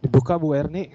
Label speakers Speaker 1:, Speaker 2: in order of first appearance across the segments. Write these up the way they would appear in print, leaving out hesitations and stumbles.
Speaker 1: Dibuka Bu Erni.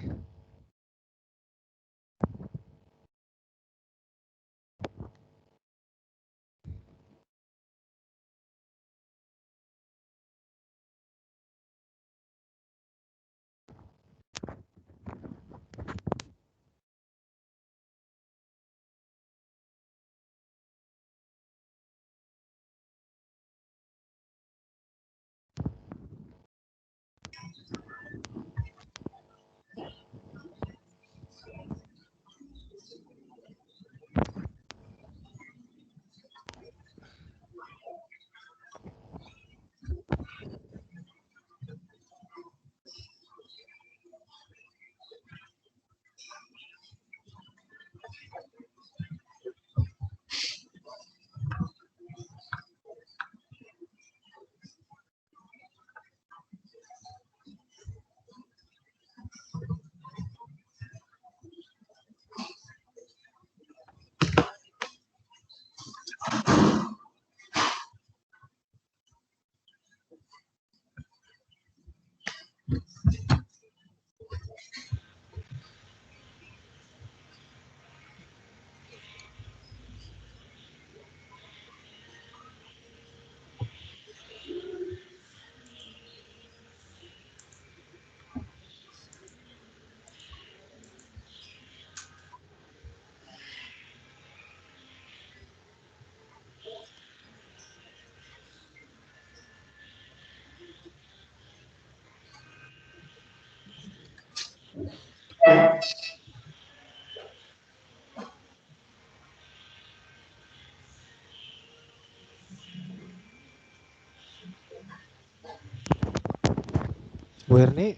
Speaker 1: Bu Erni.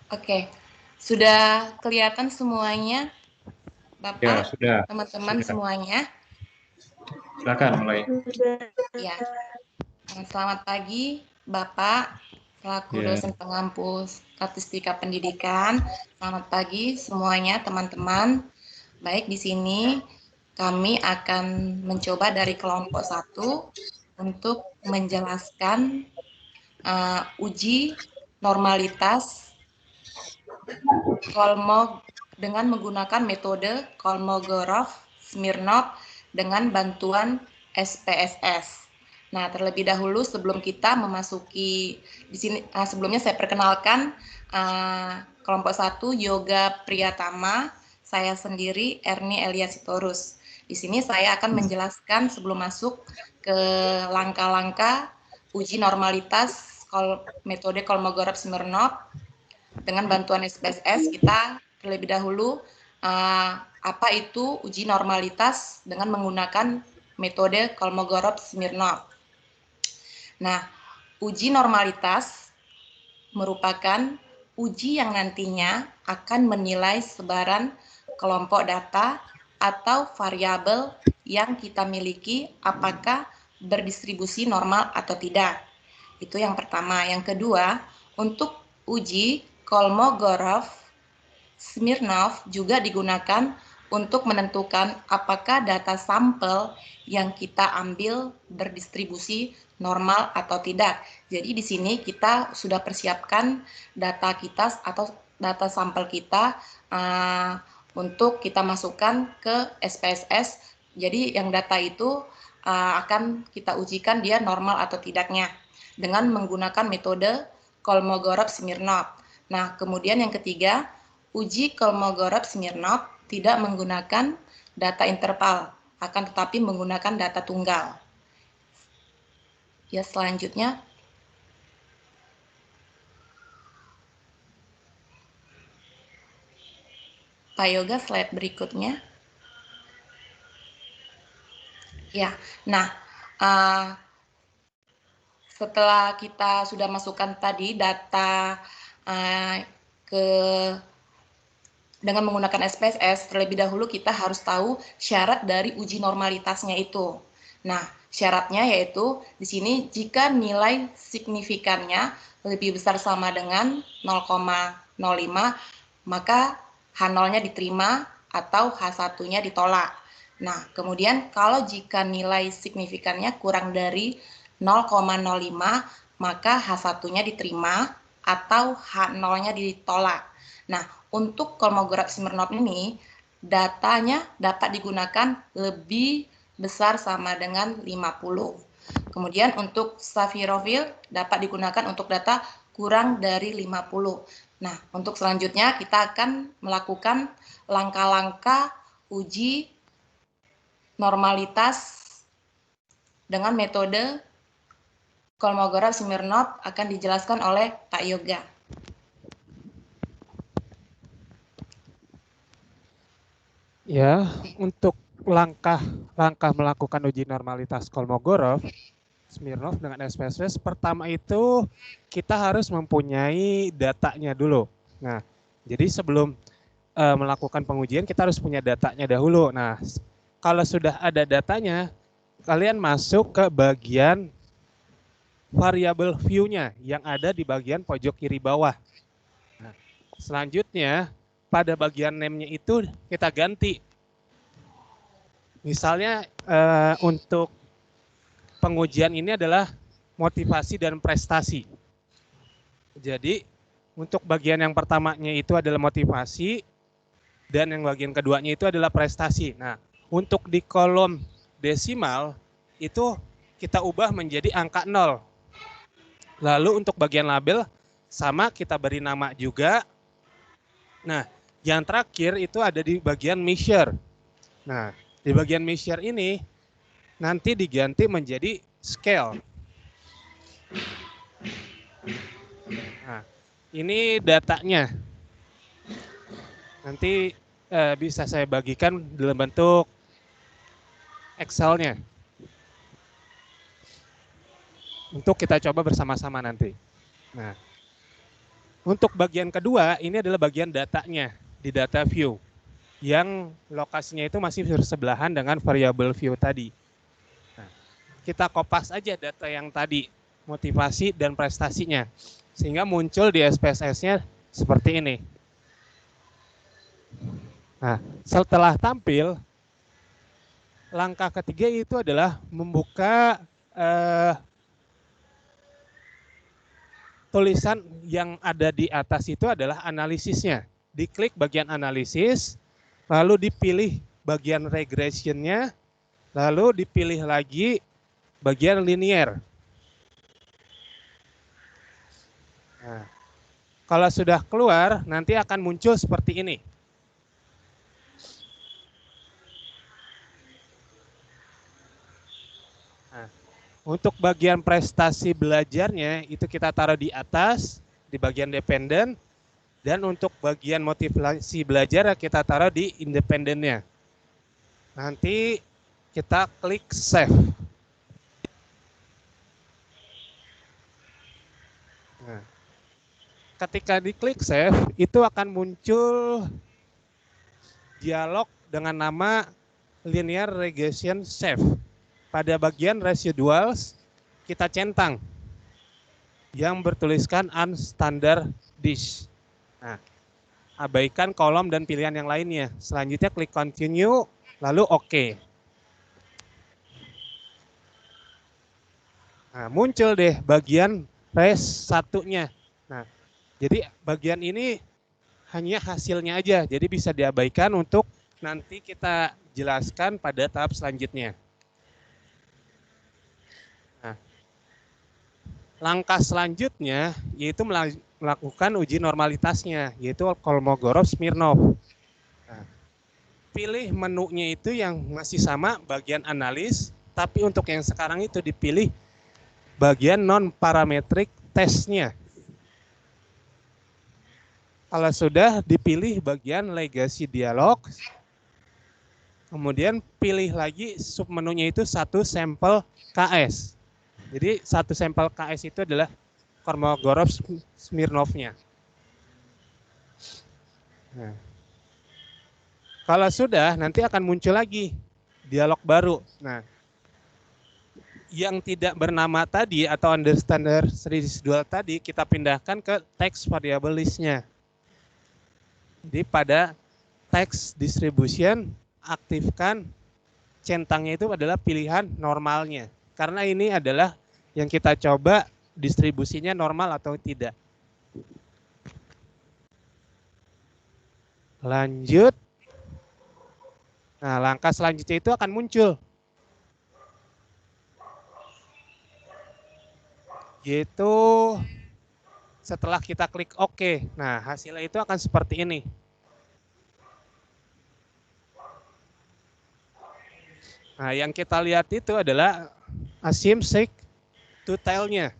Speaker 2: Oke, sudah kelihatan semuanya, Bapak,
Speaker 3: Ya, sudah.
Speaker 2: teman-teman semuanya?
Speaker 3: Silakan mulai.
Speaker 2: Ya, selamat pagi, Bapak, selaku
Speaker 3: Ya.
Speaker 2: dosen pengampu statistika pendidikan. Selamat pagi semuanya, teman-teman. Baik, di sini kami akan mencoba dari kelompok 1 untuk menjelaskan uji normalitas dengan menggunakan metode Kolmogorov-Smirnov dengan bantuan SPSS. Nah, terlebih dahulu sebelum kita memasuki di sini, sebelumnya saya perkenalkan kelompok 1 Yoga Priyatama, saya sendiri Erni Eliasitorus. Di sini saya akan menjelaskan sebelum masuk ke langkah-langkah uji normalitas metode Kolmogorov-Smirnov dengan bantuan SPSS. Kita terlebih dahulu apa itu uji normalitas dengan menggunakan metode Kolmogorov-Smirnov. Nah, uji normalitas merupakan uji yang nantinya akan menilai sebaran kelompok data atau variabel yang kita miliki apakah berdistribusi normal atau tidak. Itu yang pertama. Yang kedua, untuk uji Kolmogorov-Smirnov juga digunakan untuk menentukan apakah data sampel yang kita ambil berdistribusi normal atau tidak. Jadi di sini kita sudah persiapkan data kita atau data sampel kita untuk kita masukkan ke SPSS. Jadi yang data itu akan kita ujikan dia normal atau tidaknya dengan menggunakan metode Kolmogorov-Smirnov. Nah, kemudian yang ketiga, uji Kolmogorov-Smirnov tidak menggunakan data interval, akan tetapi menggunakan data tunggal. Ya, selanjutnya. Pak Yoga, slide berikutnya. Ya, nah, setelah kita sudah masukkan tadi data dengan menggunakan SPSS, terlebih dahulu kita harus tahu syarat dari uji normalitasnya itu. Nah, syaratnya yaitu di sini jika nilai signifikannya lebih besar sama dengan 0,05, maka H0-nya diterima atau H1-nya ditolak. Nah, kemudian kalau jika nilai signifikannya kurang dari 0,05, maka H1-nya diterima atau H0-nya ditolak. Nah, untuk Kolmogorov-Smirnov ini, datanya dapat digunakan lebih besar sama dengan 50. Kemudian untuk Safirovil dapat digunakan untuk data kurang dari 50. Nah, untuk selanjutnya kita akan melakukan langkah-langkah uji normalitas dengan metode Kolmogorov-Smirnov akan dijelaskan oleh Pak Yoga.
Speaker 1: Ya, untuk langkah melakukan uji normalitas Kolmogorov Smirnov dengan SPSS, pertama itu kita harus mempunyai datanya dulu. Nah, jadi sebelum melakukan pengujian kita harus punya datanya dahulu. Nah, kalau sudah ada datanya, kalian masuk ke bagian variable view-nya yang ada di bagian pojok kiri bawah. Nah, selanjutnya pada bagian name-nya itu kita ganti. Misalnya untuk pengujian ini adalah motivasi dan prestasi. Jadi untuk bagian yang pertamanya itu adalah motivasi dan yang bagian keduanya itu adalah prestasi. Nah, untuk di kolom desimal itu kita ubah menjadi angka 0. Lalu untuk bagian label sama kita beri nama juga. Nah, yang terakhir itu ada di bagian measure. Nah, di bagian measure ini nanti diganti menjadi scale. Nah, ini datanya. Nanti bisa saya bagikan dalam bentuk Excel-nya. Untuk kita coba bersama-sama nanti. Nah, untuk bagian kedua ini adalah bagian datanya di data view. Yang lokasinya itu masih bersebelahan dengan variable view tadi. Kita kopas aja data yang tadi, motivasi dan prestasinya. Sehingga muncul di SPSS-nya seperti ini. Nah, setelah tampil, langkah ketiga itu adalah membuka tulisan yang ada di atas itu adalah analisisnya. Diklik bagian analisis, lalu dipilih bagian regression-nya, lalu dipilih lagi bagian linear. Nah, kalau sudah keluar, nanti akan muncul seperti ini. Nah, untuk bagian prestasi belajarnya, itu kita taruh di atas, di bagian dependent, dan untuk bagian motivasi belajar kita taruh di independennya. Nanti kita klik save. Nah, ketika diklik save, itu akan muncul dialog dengan nama linear regression save. Pada bagian residuals, kita centang yang bertuliskan unstandard dish. Nah, abaikan kolom dan pilihan yang lainnya. Selanjutnya klik continue, lalu OK. Nah, muncul deh bagian res satunya. Nah, jadi bagian ini hanya hasilnya aja, jadi bisa diabaikan untuk nanti kita jelaskan pada tahap selanjutnya. Nah, langkah selanjutnya yaitu melakukan uji normalitasnya, yaitu Kolmogorov-Smirnov. Nah, pilih menunya itu yang masih sama bagian analis, tapi untuk yang sekarang itu dipilih bagian non-parametric testnya. Kalau sudah dipilih bagian legacy dialog, kemudian pilih lagi submenunya itu satu sampel KS. Jadi satu sampel KS itu adalah Kolmogorov-Smirnovnya. Nah, kalau sudah, nanti akan muncul lagi dialog baru. Nah, yang tidak bernama tadi atau understandard residual tadi kita pindahkan ke text variable list-nya. Jadi pada text distribution aktifkan centangnya itu adalah pilihan normalnya. Karena ini adalah yang kita coba distribusinya normal atau tidak. Lanjut. Nah, langkah selanjutnya itu akan muncul. Yaitu setelah kita klik OK. Nah, hasilnya itu akan seperti ini. Nah, yang kita lihat itu adalah asymmetric two-tailnya.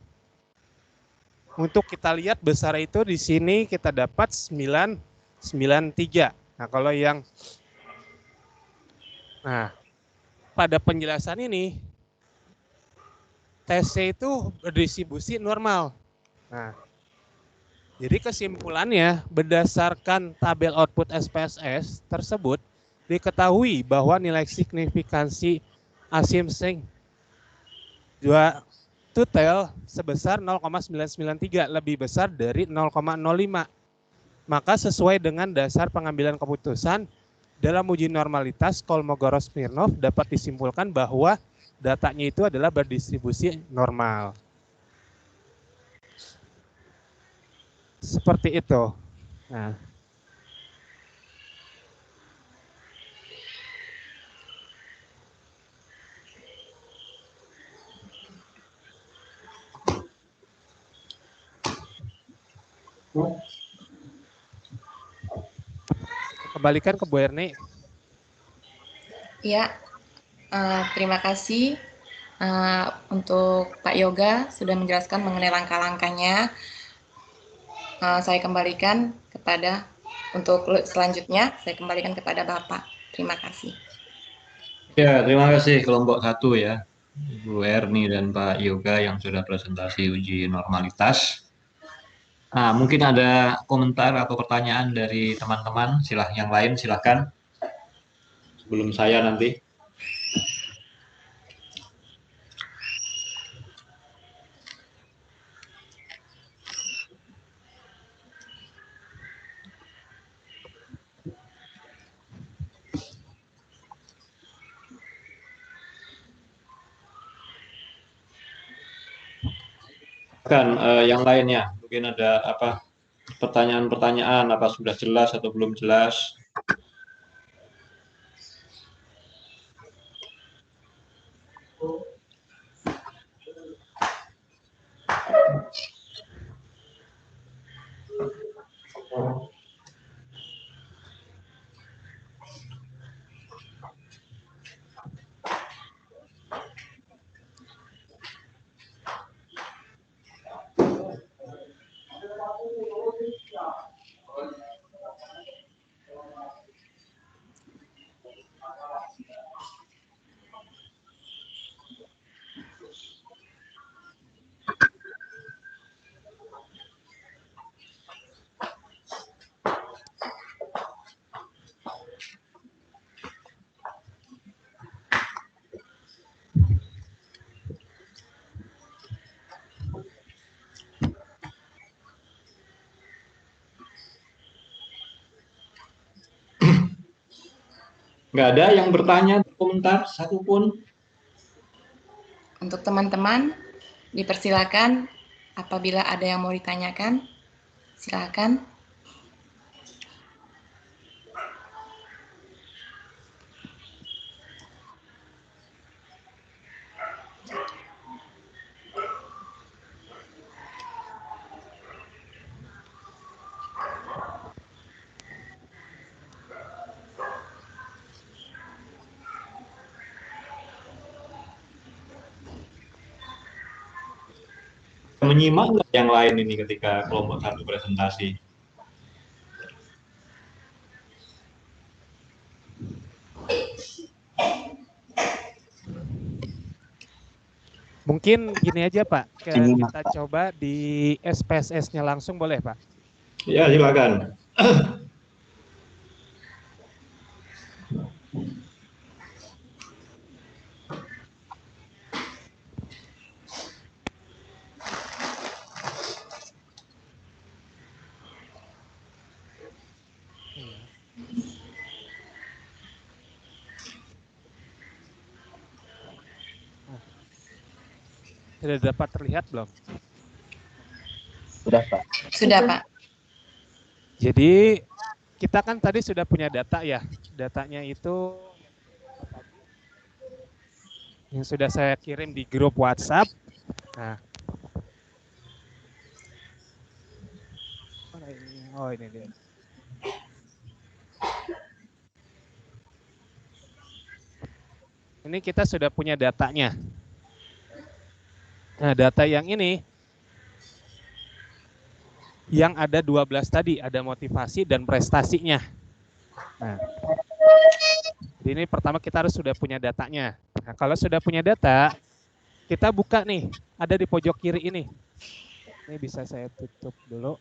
Speaker 1: Untuk kita lihat besar itu di sini kita dapat 993. Nah, kalau yang pada penjelasan ini TC itu berdistribusi normal. Nah, jadi kesimpulannya berdasarkan tabel output SPSS tersebut diketahui bahwa nilai signifikansi asymmetric two-tail sebesar 0,993, lebih besar dari 0,05. Maka sesuai dengan dasar pengambilan keputusan dalam uji normalitas Kolmogorov-Smirnov dapat disimpulkan bahwa datanya itu adalah berdistribusi normal. Seperti itu. Nah, kembalikan ke Bu Erni.
Speaker 2: Ya, terima kasih untuk Pak Yoga sudah menjelaskan mengenai langkah-langkahnya. Saya kembalikan kepada untuk selanjutnya saya kembalikan kepada Bapak. Terima kasih.
Speaker 3: Ya, terima kasih kelompok 1 ya, Bu Erni dan Pak Yoga yang sudah presentasi uji normalitas. Nah, mungkin ada komentar atau pertanyaan dari teman-teman, yang lain silahkan. Sebelum saya nanti. Yang lainnya, mungkin ada pertanyaan-pertanyaan, apa sudah jelas atau belum jelas? Nggak ada yang bertanya, komentar satupun?
Speaker 2: Untuk teman-teman, dipersilakan apabila ada yang mau ditanyakan, silakan.
Speaker 3: Menyimak nggak yang lain ini ketika kelompok 1 presentasi?
Speaker 1: Mungkin gini aja Pak, kita coba di SPSS-nya langsung boleh Pak?
Speaker 3: Ya, silakan.
Speaker 1: Sudah dapat terlihat belum?
Speaker 4: Sudah, Pak.
Speaker 2: Sudah, Pak.
Speaker 1: Jadi kita kan tadi sudah punya data ya. Datanya itu yang sudah saya kirim di grup WhatsApp. Nah, oh ini dia. Ini kita sudah punya datanya. Nah, data yang ini yang ada 12 tadi, ada motivasi dan prestasinya. Nah, jadi ini pertama kita harus sudah punya datanya. Nah, kalau sudah punya data, kita buka nih, ada di pojok kiri ini. Ini bisa saya tutup dulu.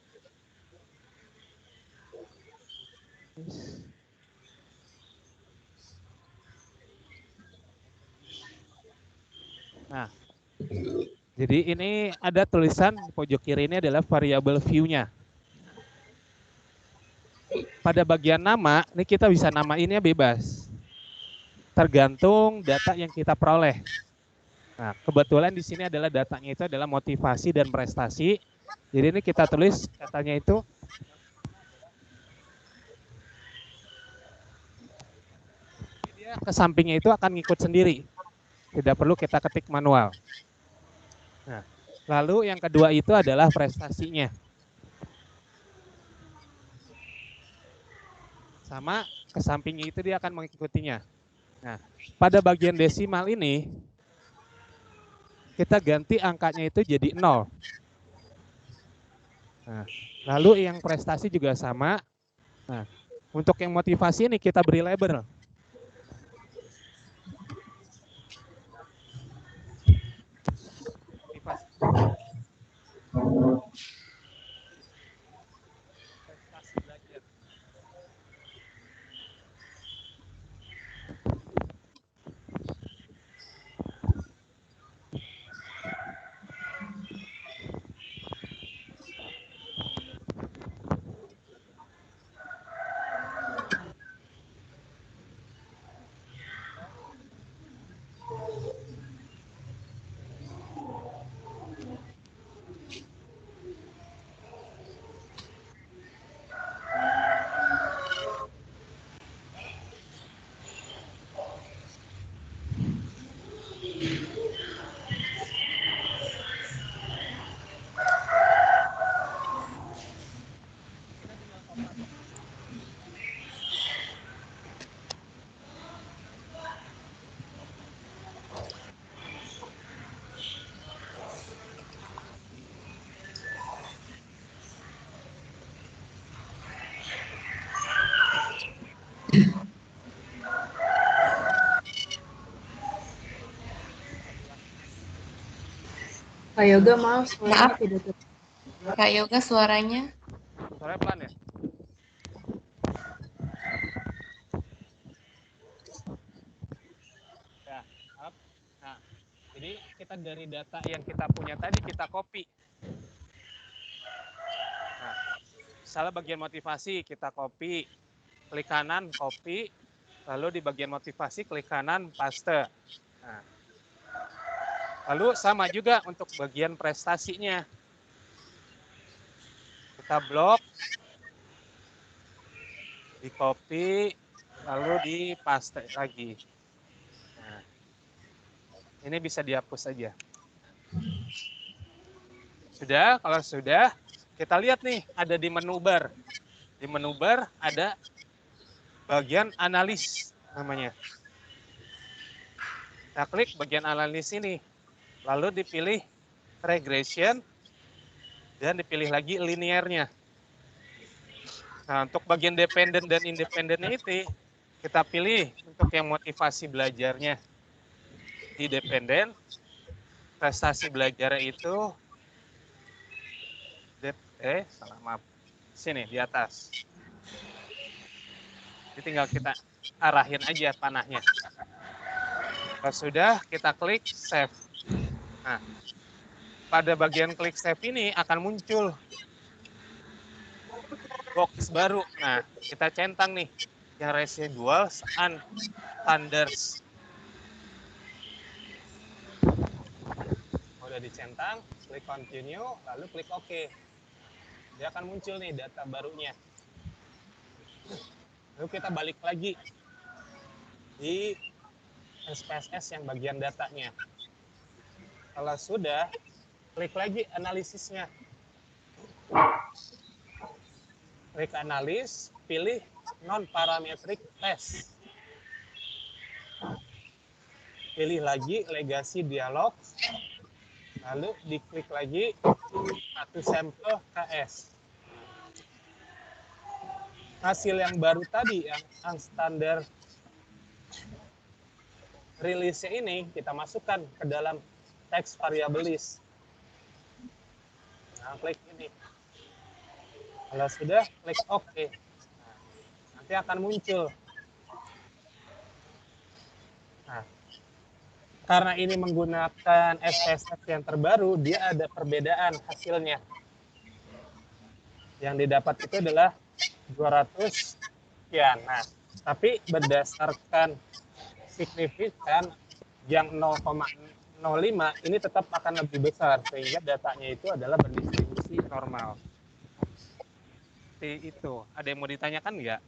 Speaker 1: Nah, jadi ini ada tulisan di pojok kiri ini adalah variable view-nya. Pada bagian nama, ini kita bisa namainnya bebas. Tergantung data yang kita peroleh. Nah, kebetulan di sini adalah datanya itu adalah motivasi dan prestasi. Jadi ini kita tulis katanya itu dia ke sampingnya itu akan ngikut sendiri. Tidak perlu kita ketik manual. Nah, lalu yang kedua itu adalah prestasinya. Sama ke sampingnya itu dia akan mengikutinya. Nah, pada bagian desimal ini kita ganti angkanya itu jadi 0. Nah, lalu yang prestasi juga sama. Nah, untuk yang motivasi ini kita beri label. Prestasi belajar.
Speaker 4: Kak Yoga, maaf suaranya
Speaker 2: Maaf.
Speaker 4: tidak ter...
Speaker 2: Kak Yoga suaranya.
Speaker 1: Suaranya pelan ya? Ya, up. Nah, jadi kita dari data yang kita punya tadi kita copy. Nah, misalnya bagian motivasi kita copy, klik kanan copy, lalu di bagian motivasi klik kanan paste. Nah, lalu sama juga untuk bagian prestasinya. Kita blok, di copy, lalu di paste lagi. Nah, ini bisa dihapus saja. Sudah, kalau sudah, kita lihat nih, ada di menu bar. Di menu bar ada bagian analis namanya. Kita klik bagian analis ini, lalu dipilih regression, dan dipilih lagi linearnya. Nah, untuk bagian dependent dan independennya itu, kita pilih untuk yang motivasi belajarnya di dependent, prestasi belajarnya itu, salah maaf, sini di atas. Jadi tinggal kita arahin aja panahnya. Kalau sudah, kita klik save. Nah, pada bagian klik save ini akan muncul box baru. Nah, kita centang nih, yang residuals and thunders. Udah dicentang, klik continue, lalu klik OK. Dia akan muncul nih data barunya. Lalu kita balik lagi di SPSS yang bagian datanya. Kalau sudah, klik lagi analisisnya. Klik analis, pilih non-parametric test. Pilih lagi legasi dialog, lalu diklik lagi satu sampel KS. Hasil yang baru tadi, yang standar rilisnya ini, kita masukkan ke dalam text variable list. Nah, klik ini. Kalau sudah, klik OK. Nanti akan muncul. Nah, karena ini menggunakan SPSS yang terbaru, dia ada perbedaan hasilnya. Yang didapat itu adalah 200 sekian. Nah, tapi berdasarkan signifikan yang 0,05 ini tetap akan lebih besar, sehingga datanya itu adalah berdistribusi normal. Seperti itu. Ada yang mau ditanyakan nggak?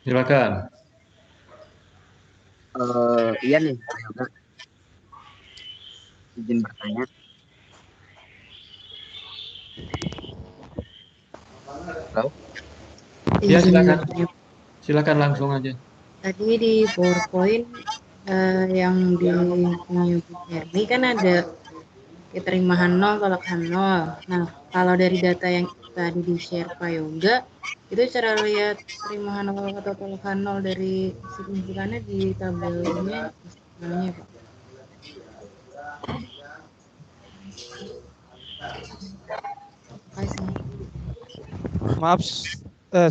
Speaker 3: Silakan.
Speaker 5: Iya nih, Pak Yoga. Izin bertanya. Halo?
Speaker 3: Ya,
Speaker 4: Izin
Speaker 3: silakan.
Speaker 4: bertanya.
Speaker 3: Silakan langsung aja.
Speaker 4: Tadi di PowerPoint yang di ini kan ada keterimaan 0, tolakan 0. Nah, kalau dari data yang tadi di-share Pak Yoga, itu cara lihat terimaan 0 atau tolakan 0 dari signifikannya di tabelnya gimana, Pak? Makasih.
Speaker 1: Maaf,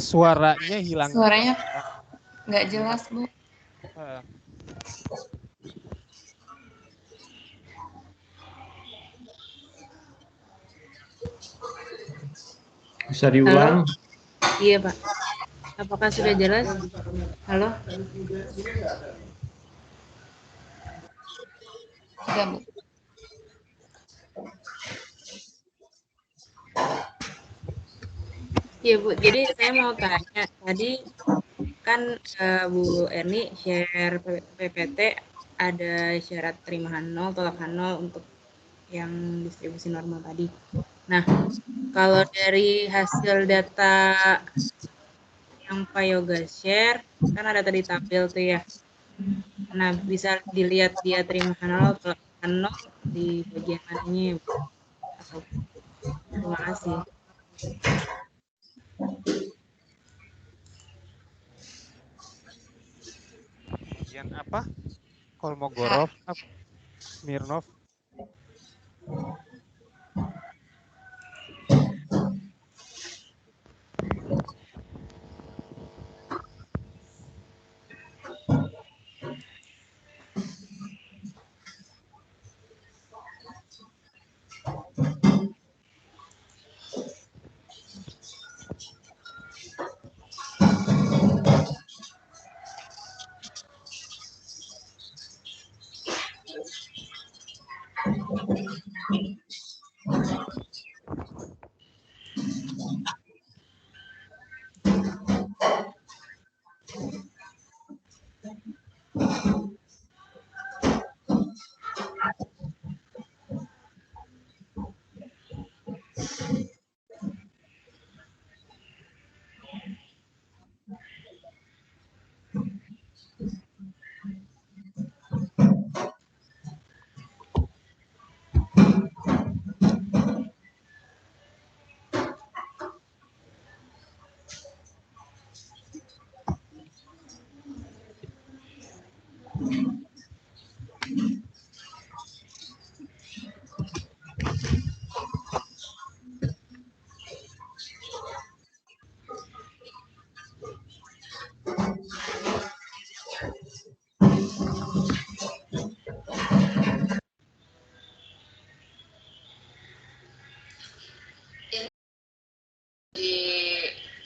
Speaker 1: suaranya hilang.
Speaker 2: Suaranya nggak jelas, Bu.
Speaker 3: Bisa diulang?
Speaker 4: Halo? Iya, Pak. Apakah sudah jelas? Halo?
Speaker 2: Sudah, Bu.
Speaker 4: Iya, Bu. Jadi saya mau tanya, tadi kan Bu Erni share PPT ada syarat terimaan 0, tolakan 0 untuk yang distribusi normal tadi. Nah, kalau dari hasil data yang Pak Yoga share, kan ada tadi tabel tuh ya. Nah, bisa dilihat dia terimaan 0, tolakan 0 di bagian mananya, Bu? Atau terima kasih.
Speaker 1: Bagian apa? Kolmogorov, Smirnov.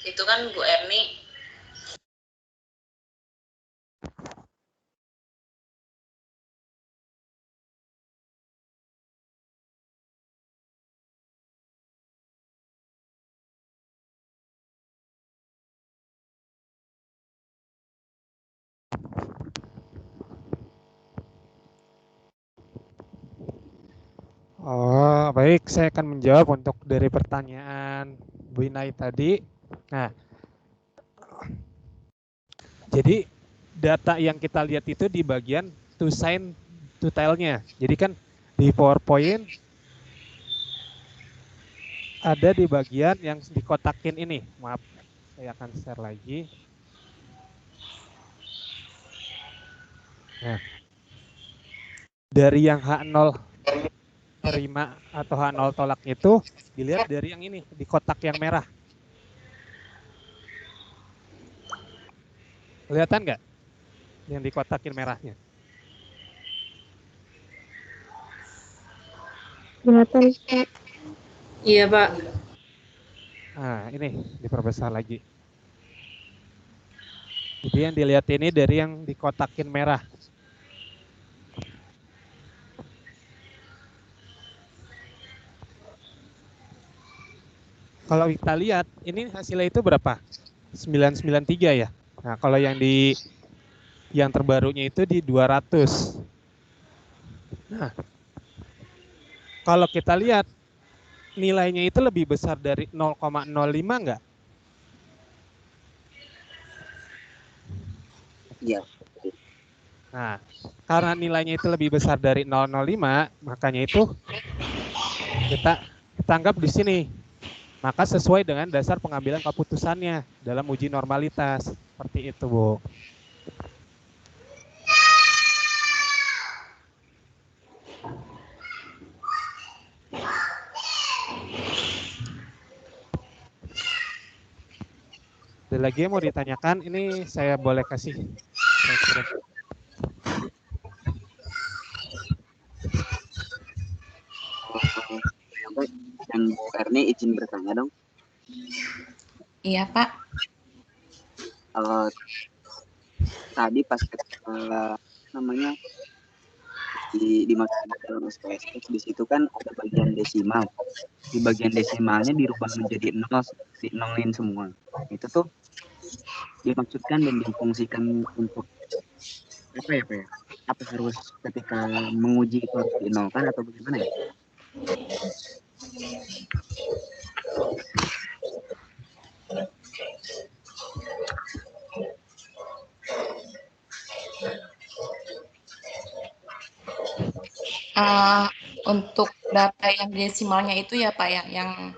Speaker 4: Itu kan Bu Erni
Speaker 1: Baik, saya akan menjawab untuk dari pertanyaan Bu Inai tadi. Nah, jadi data yang kita lihat itu di bagian to sign to tile-nya. Jadi kan di PowerPoint ada di bagian yang dikotakin ini. Maaf, saya akan share lagi. Nah, dari yang H0 terima atau H0 tolak itu dilihat dari yang ini, di kotak yang merah. Kelihatan nggak yang dikotakin merahnya?
Speaker 4: Kelihatan, Pak. Iya, Pak.
Speaker 1: Nah, ini diperbesar lagi. Jadi yang dilihat ini dari yang dikotakin merah. Kalau kita lihat, ini hasilnya itu berapa? 993 ya. Nah, kalau yang terbarunya itu di 200. Nah, kalau kita lihat nilainya itu lebih besar dari 0,05 enggak?
Speaker 5: Iya.
Speaker 1: Nah, karena nilainya itu lebih besar dari 0,05, makanya itu kita anggap di sini. Maka sesuai dengan dasar pengambilan keputusannya dalam uji normalitas. Seperti itu, Bu. Ada lagi yang mau ditanyakan? Ini saya boleh kasih.
Speaker 5: Dan Bu Erni izin bertanya dong.
Speaker 2: Iya, Pak.
Speaker 5: Tadi pas namanya dimasukkan ke dalam SPSS, di situ kan ada bagian desimal. Di bagian desimalnya dirubah menjadi 0, seperti nolin semua. Itu tuh dimaksudkan dan difungsikan untuk apa ya, Pak? Apa harus ketika menguji itu harus dinolkan atau bagaimana ya?
Speaker 2: Untuk data yang desimalnya itu ya Pak ya, yang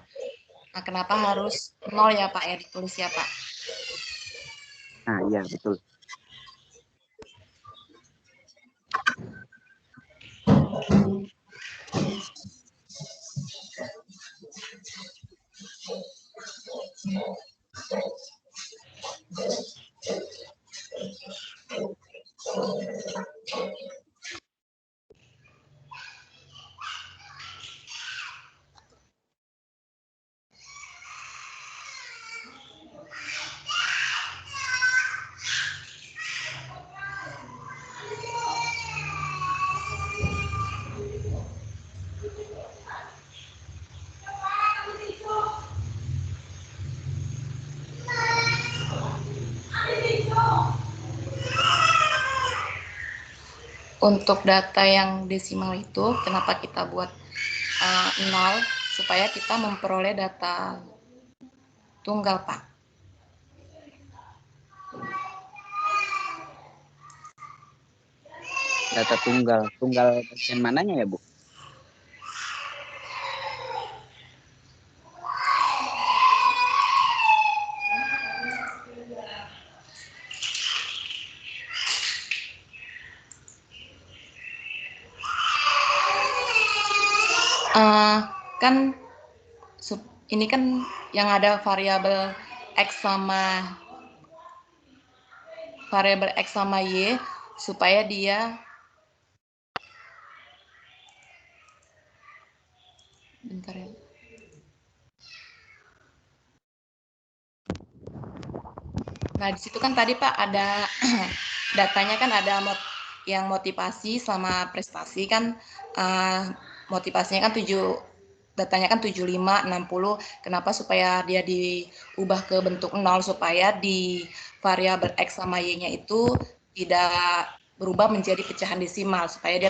Speaker 2: kenapa harus 0 ya Pak ya ditulis ya Pak?
Speaker 5: Nah, iya betul.
Speaker 2: Untuk data yang desimal itu, kenapa kita buat 0? Supaya kita memperoleh data tunggal, Pak.
Speaker 5: Data tunggal bagian mananya ya, Bu?
Speaker 2: Kan ini kan yang ada variabel X sama Y, supaya dia bentar ya. Nah, di situ kan tadi Pak ada datanya kan ada yang motivasi sama prestasi kan, motivasinya kan datanya kan 75, 60. Kenapa? Supaya dia diubah ke bentuk 0, supaya di variabel X sama Y-nya itu tidak berubah menjadi pecahan desimal, supaya dia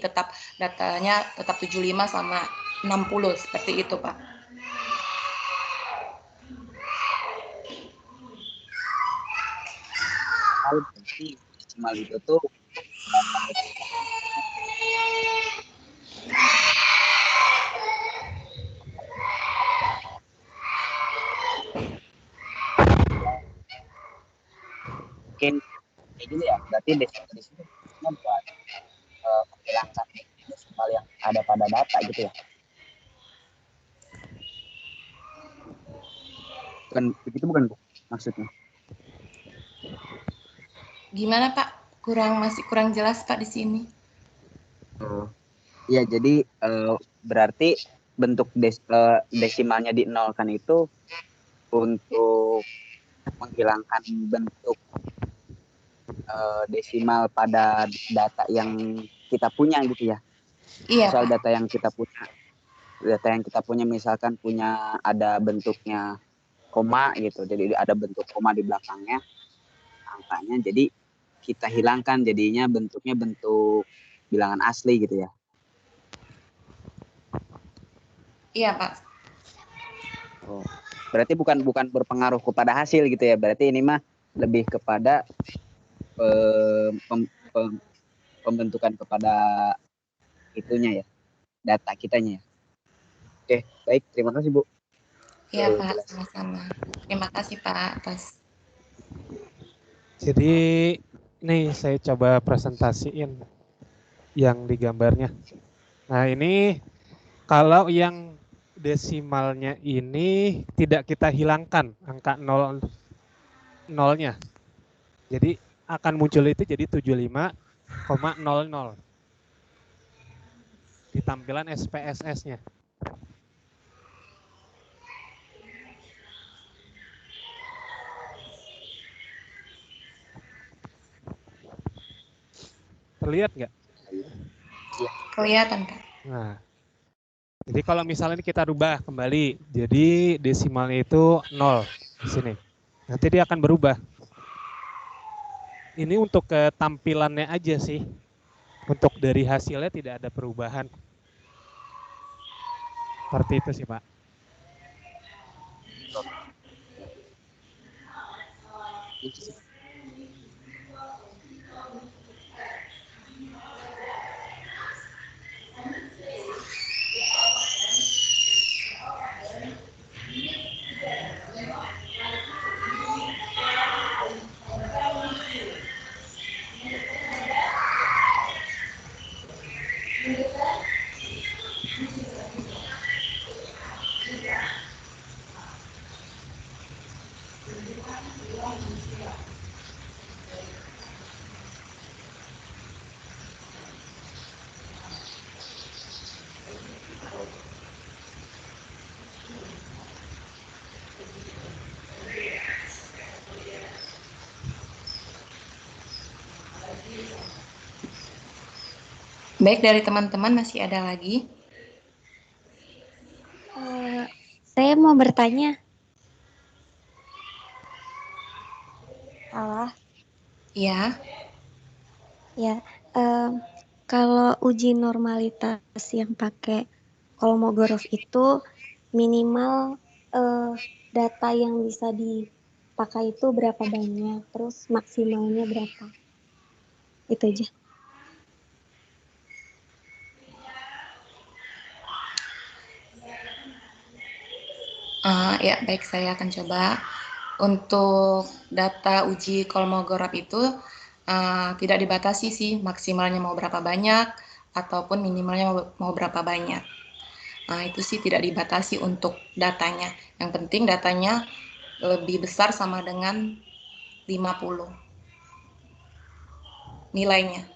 Speaker 2: tetap datanya tetap 75 sama 60 seperti itu, Pak.
Speaker 5: Kalau berarti desimal itu tuh mungkin kayak gitu ya. Berarti desimal di sini buat menghilangkan desimal yang ada pada data gitu ya. Bukan begitu, bukan Bu maksudnya?
Speaker 2: Gimana, Pak? Masih kurang jelas, Pak, di sini.
Speaker 5: Oh. Iya, jadi berarti bentuk desimalnya dinolkan itu untuk menghilangkan bentuk desimal pada data yang kita punya gitu ya.
Speaker 2: Iya,
Speaker 5: Misal
Speaker 2: Pak.
Speaker 5: data yang kita punya misalkan punya ada bentuknya koma gitu. Jadi ada bentuk koma di belakangnya angkanya. Jadi kita hilangkan jadinya bentuknya bentuk bilangan asli gitu ya.
Speaker 2: Iya, Pak.
Speaker 5: Oh. Berarti bukan berpengaruh kepada hasil gitu ya. Berarti ini mah lebih kepada pembentukan kepada itunya ya, data kitanya ya. Oke, baik. Terima kasih Bu.
Speaker 2: Iya, Pak.
Speaker 5: Jelas.
Speaker 2: Sama-sama. Terima kasih, Pak, atas.
Speaker 1: Jadi nih saya coba presentasiin yang di gambarnya. Nah ini kalau yang desimalnya ini tidak kita hilangkan angka 0-nya. Jadi akan muncul itu jadi 75,00 di tampilan SPSS-nya. Terlihat nggak?
Speaker 2: Kelihatan, Pak.
Speaker 1: Nah, jadi kalau misalnya kita rubah kembali, jadi desimalnya itu 0 di sini. Nanti dia akan berubah. Ini untuk tampilannya aja sih. Untuk dari hasilnya tidak ada perubahan. Seperti itu sih, Pak.
Speaker 2: Baik, dari teman-teman masih ada lagi?
Speaker 6: Saya mau bertanya. Salah.
Speaker 2: Iya.
Speaker 6: Ya, kalau uji normalitas yang pakai Kolmogorov itu minimal data yang bisa dipakai itu berapa banyak, terus maksimalnya berapa? Itu aja.
Speaker 2: Ya, baik, saya akan coba. Untuk data uji Kolmogorov itu tidak dibatasi sih, maksimalnya mau berapa banyak ataupun minimalnya mau berapa banyak. Nah, itu sih tidak dibatasi untuk datanya. Yang penting datanya lebih besar sama dengan 50 nilainya.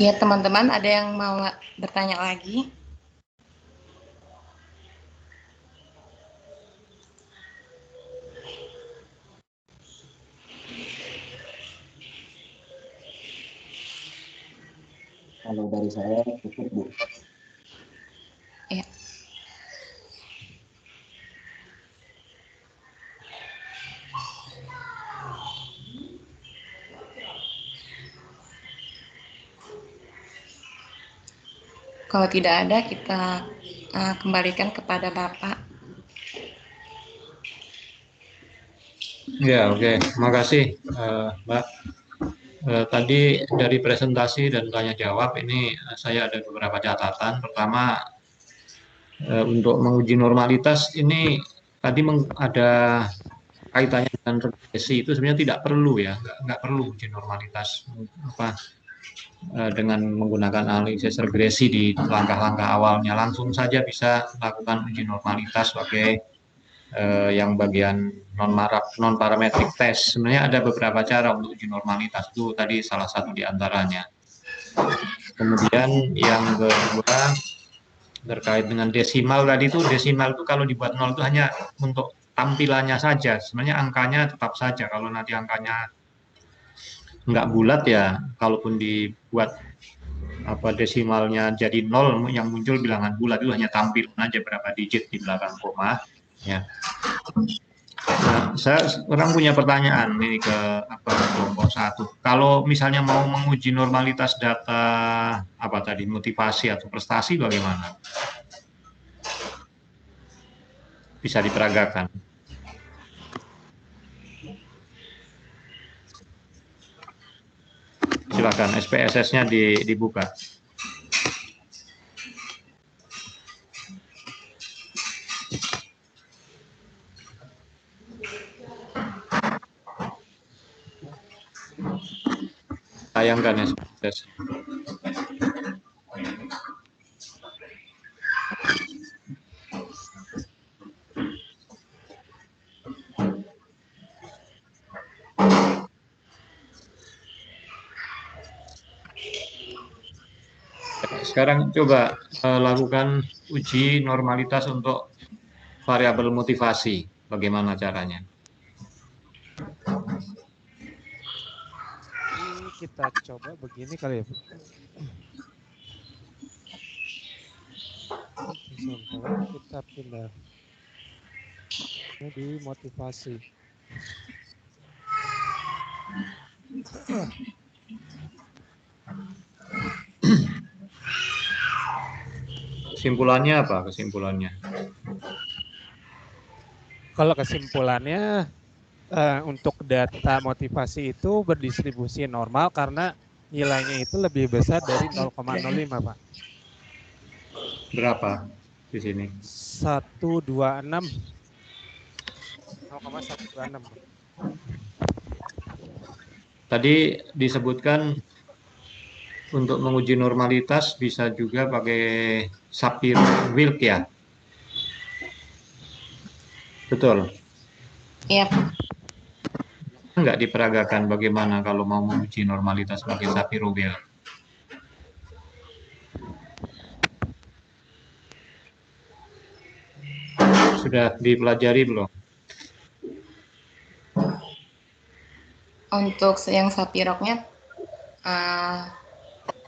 Speaker 2: Ya, teman-teman ada yang mau bertanya lagi?
Speaker 5: Kalau dari saya cukup, Bu.
Speaker 2: Ya. Kalau tidak ada, kita kembalikan kepada Bapak.
Speaker 3: Ya, oke. Makasih, Mbak. Tadi dari presentasi dan tanya jawab ini saya ada beberapa catatan. Pertama, untuk menguji normalitas ini tadi ada kaitannya dengan regresi, itu sebenarnya tidak perlu ya, nggak perlu uji normalitas dengan menggunakan analisis regresi di langkah-langkah awalnya, langsung saja bisa melakukan uji normalitas sebagai yang bagian non parametric test. Sebenarnya ada beberapa cara untuk uji normalitas, itu tadi salah satu di antaranya. Kemudian yang kedua terkait dengan desimal tadi, itu desimal itu kalau dibuat 0 itu hanya untuk tampilannya saja, sebenarnya angkanya tetap saja. Kalau nanti angkanya nggak bulat ya, kalaupun dibuat desimalnya jadi 0, yang muncul bilangan bulat itu hanya tampilan aja berapa digit di belakang koma ya. Nah, saya orang punya pertanyaan ini ke kelompok 1. Kalau misalnya mau menguji normalitas data tadi, motivasi atau prestasi, bagaimana? Bisa diperagakan. Silakan, SPSS-nya dibuka. Tayangkan SPSS. Sekarang coba lakukan uji normalitas untuk variabel motivasi. Bagaimana caranya?
Speaker 1: Kita coba begini kali ya. Sampel kita pindah ini di motivasi.
Speaker 3: Kesimpulannya apa? Kesimpulannya?
Speaker 1: Kalau kesimpulannya untuk data motivasi itu berdistribusi normal karena nilainya itu lebih besar dari 0,05, Pak.
Speaker 3: Berapa di sini?
Speaker 1: 126. 0,126.
Speaker 3: Tadi disebutkan untuk menguji normalitas bisa juga pakai Shapiro-Wilk ya? Betul?
Speaker 2: Iya.
Speaker 3: Enggak diperagakan bagaimana kalau mau menguji normalitas pakai Shapiro-Wilk? Sudah dipelajari belum?
Speaker 2: Untuk yang Shapiro-nya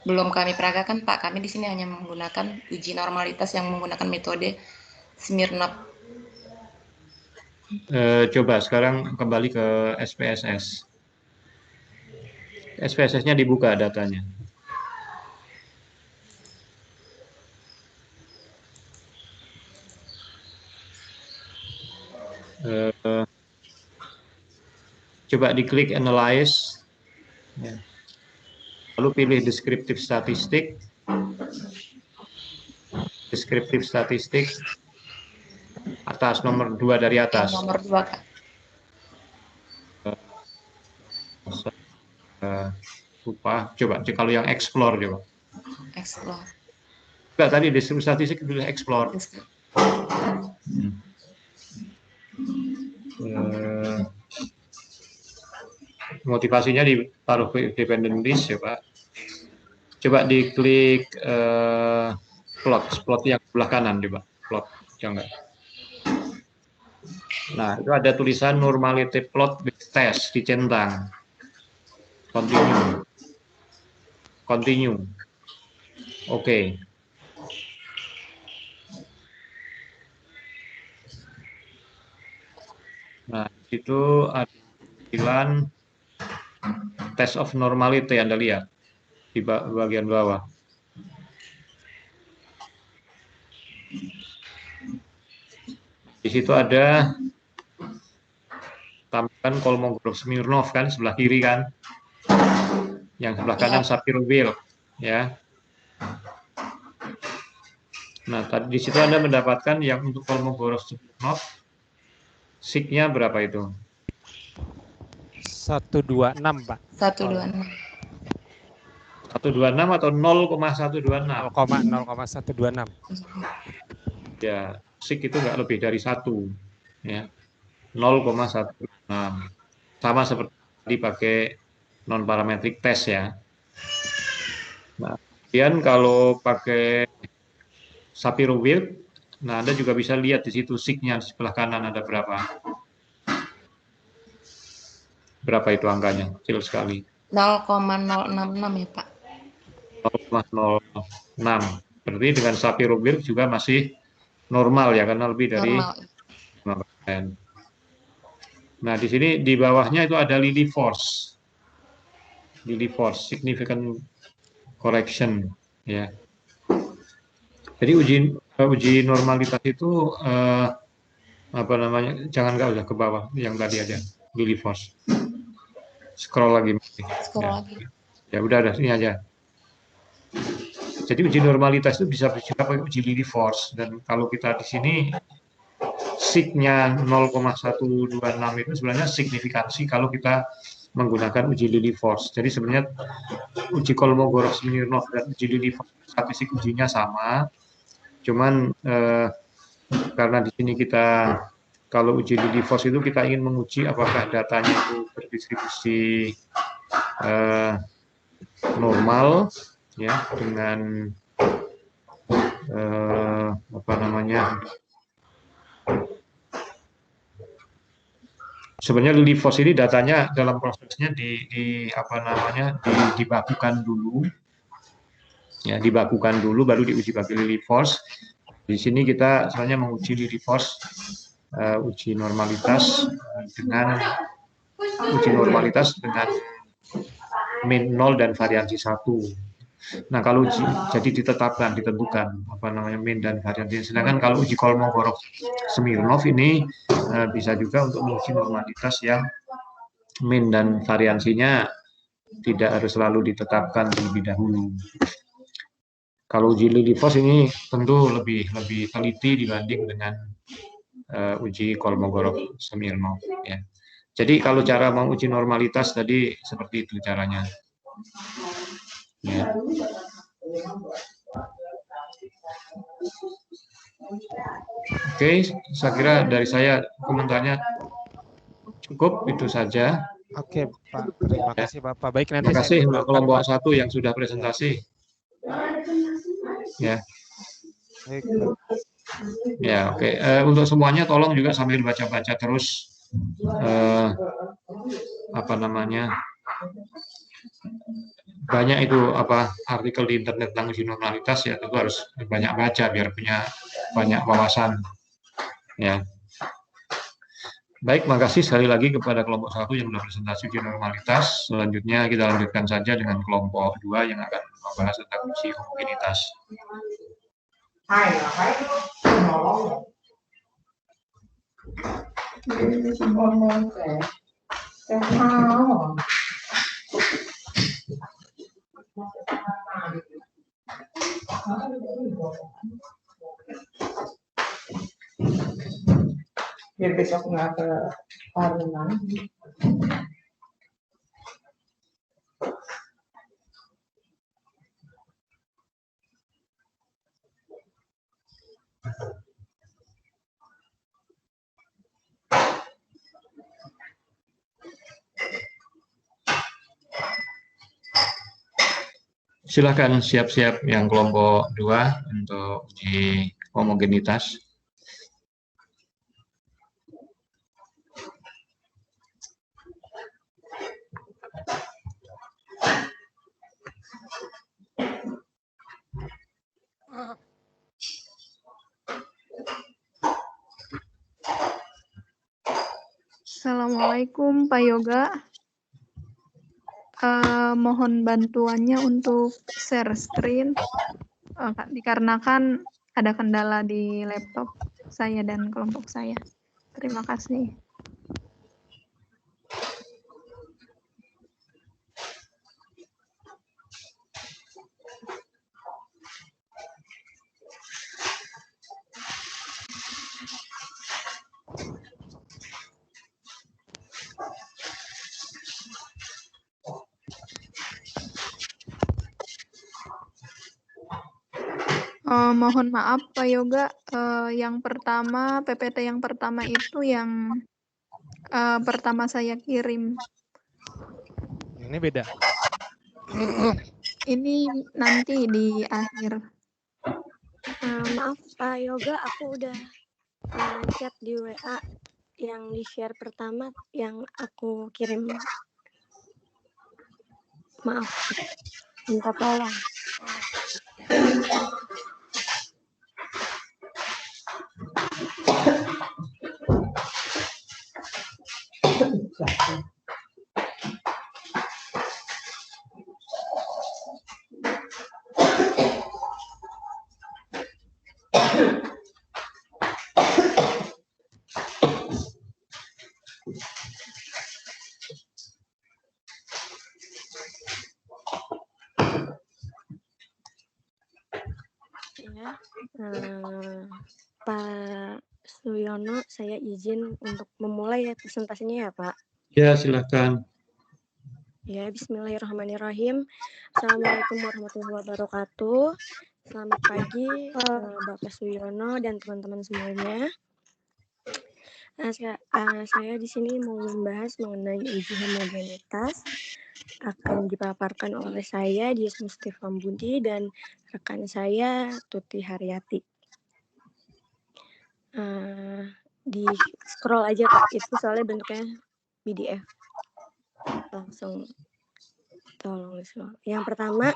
Speaker 2: belum kami peragakan, Pak. Kami di sini hanya menggunakan uji normalitas yang menggunakan metode Smirnov.
Speaker 3: Coba sekarang kembali ke SPSS. SPSS-nya dibuka datanya. Coba diklik analyze, ya. Lalu pilih deskriptif statistik, atas nomor 2 dari atas.
Speaker 2: Nomor 2, Kak.
Speaker 3: Lupa, coba kalau yang explore coba.
Speaker 2: Explore.
Speaker 3: Enggak, tadi deskriptif statistik pilih explore. Motivasinya ditaruh dependent list ya Pak. Coba diklik plot yang sebelah kanan, coba plot, jangan. Nah, itu ada tulisan normality plot with test, dicentang. Continue. Continue. Oke. Nah, itu ada tampilan test of normality, Anda lihat di bagian bawah. Di situ ada tampilan Kolmogorov-Smirnov kan, sebelah kiri kan. Yang sebelah kanan Shapiro-Wilk, ya. Nah, tadi di situ Anda mendapatkan yang untuk Kolmogorov-Smirnov, SIG-nya berapa itu?
Speaker 1: 126, Pak.
Speaker 2: 126.
Speaker 3: 126 atau 0,126?
Speaker 1: 0,126.
Speaker 3: Ya, SIG itu nggak lebih dari 1. Ya. 0,16. Sama seperti dipakai non-parametric test ya. Nah, kemudian kalau pakai Shapiro-Wilk, nah Anda juga bisa lihat di situ SIG-nya di sebelah kanan ada berapa. Berapa itu angkanya? Kecil sekali.
Speaker 2: 0,066 ya, Pak.
Speaker 3: 0,06. Berarti dengan Shapiro-Wilk juga masih normal ya, karena lebih dari
Speaker 2: Normal.
Speaker 3: 5%. Nah, di sini di bawahnya itu ada Lilly Force. Lilly Force, significant correction, ya. Jadi uji normalitas itu apa namanya? Jangan nggak usah ke bawah, yang tadi aja Lilly Force. Scroll lagi.
Speaker 2: Scroll lagi.
Speaker 3: Ya udah ada ini aja. Jadi uji normalitas itu bisa juga pakai uji Lilly Force, dan kalau kita di sini SIG-nya 0,126 itu sebenarnya signifikansi kalau kita menggunakan uji Lilly Force. Jadi sebenarnya uji Kolmogorov-Smirnov dan uji Lilly Force statistik ujinya sama, cuman karena di sini kita kalau uji Lilly Force itu kita ingin menguji apakah datanya itu berdistribusi normal ya dengan apa namanya, sebenarnya Lilly Force ini datanya dalam prosesnya apa namanya dibakukan dulu, ya dibakukan dulu baru diuji pakai Lilly Force. Di sini kita sebenarnya menguji Lilly Force uji normalitas dengan min 0 dan variansi 1. Nah, kalau uji jadi ditentukan apa namanya min dan variansi. Sedangkan kalau uji Kolmogorov-Smirnov ini bisa juga untuk menguji normalitas yang min dan variansinya tidak harus selalu ditetapkan terlebih dahulu. Kalau uji Lilly Force ini tentu lebih teliti dibanding dengan uji Kolmogorov-Smirnov ya. Jadi kalau cara menguji normalitas tadi seperti itu caranya. Ya. Oke, saya kira dari saya komentarnya cukup itu saja.
Speaker 1: Oke, Pak. Terima kasih, Bapak. Baik, nanti
Speaker 3: terima kasih untuk kelompok
Speaker 1: Pak.
Speaker 3: 1 yang sudah presentasi. Ya.
Speaker 1: Baik.
Speaker 3: Ya, oke. Untuk semuanya tolong juga sambil baca-baca terus apa namanya, banyak itu apa artikel di internet tentang uji normalitas ya, tentu harus banyak baca biar punya banyak wawasan. Ya. Baik, makasih sekali lagi kepada kelompok 1 yang sudah presentasi uji normalitas. Selanjutnya kita lanjutkan saja dengan kelompok 2 yang akan membahas tentang uji homogenitas.
Speaker 7: Biar besok nggak ke Parlemen.
Speaker 3: Silakan siap-siap yang kelompok 2 untuk uji homogenitas.
Speaker 8: Assalamualaikum Pak Yoga. Mohon bantuannya untuk share screen dikarenakan ada kendala di laptop saya dan kelompok saya. Terima kasih. Mohon maaf Pak Yoga, yang pertama PPT yang pertama itu yang pertama saya kirim.
Speaker 1: Ini beda.
Speaker 8: Ini nanti di akhir.
Speaker 6: Maaf Pak Yoga, aku udah chat di WA yang di share pertama yang aku kirim. Maaf, minta tolong. Ya, Pak Suyono, saya izin untuk memulai ya presentasinya ya Pak.
Speaker 3: Ya, silakan.
Speaker 6: Ya, bismillahirrahmanirrahim. Assalamualaikum warahmatullahi wabarakatuh. Selamat pagi Bapak Suyono dan teman-teman semuanya. Saya di sini mau membahas mengenai uji homogenitas. Akan dipaparkan oleh saya, Dias Mustifa Budi, dan rekan saya, Tuti Haryati. Di scroll aja Kak, itu soalnya bentuknya PDF. Langsung tolong di scroll. Yang pertama,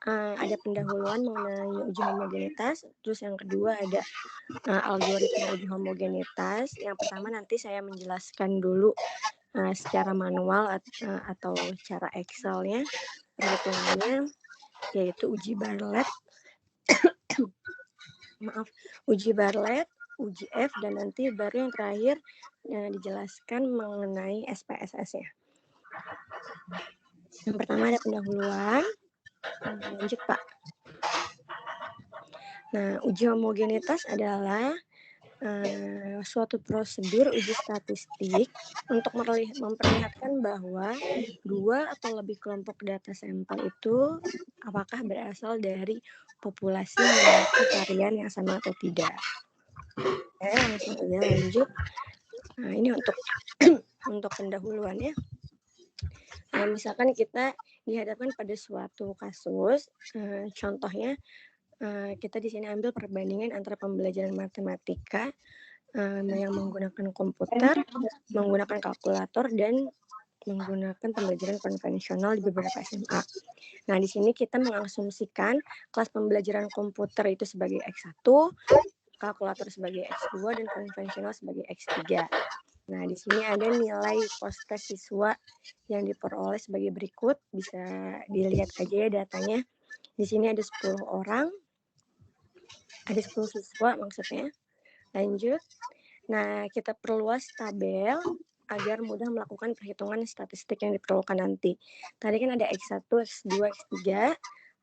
Speaker 6: ada pendahuluan mengenai uji homogenitas, terus yang kedua ada algoritma uji homogenitas. Yang pertama nanti saya menjelaskan dulu secara manual atau cara Excel-nya, perhitungannya, yaitu uji Bartlett, uji Bartlett, uji F, dan nanti baru yang terakhir dijelaskan mengenai SPSS-nya. Yang pertama ada pendahuluan. Lanjut Pak. Nah, uji homogenitas adalah suatu prosedur uji statistik untuk memperlihatkan bahwa dua atau lebih kelompok data sampel itu apakah berasal dari populasi memiliki varian yang sama atau tidak. Oke, langsung aja lanjut. Nah, ini untuk pendahuluannya. Nah, misalkan kita dihadapkan pada suatu kasus, contohnya kita di sini ambil perbandingan antara pembelajaran matematika yang menggunakan komputer, menggunakan kalkulator, dan menggunakan pembelajaran konvensional di beberapa SMA. Nah, di sini kita mengasumsikan kelas pembelajaran komputer itu sebagai X1, kalkulator sebagai X2, dan konvensional sebagai X3. Nah, di sini ada nilai post-test siswa yang diperoleh sebagai berikut. Bisa dilihat aja ya datanya. Di sini ada 10 orang. Ada 10 siswa maksudnya. Lanjut. Nah, kita perluas tabel agar mudah melakukan perhitungan statistik yang diperlukan nanti. Tadi kan ada X1, X2, X3.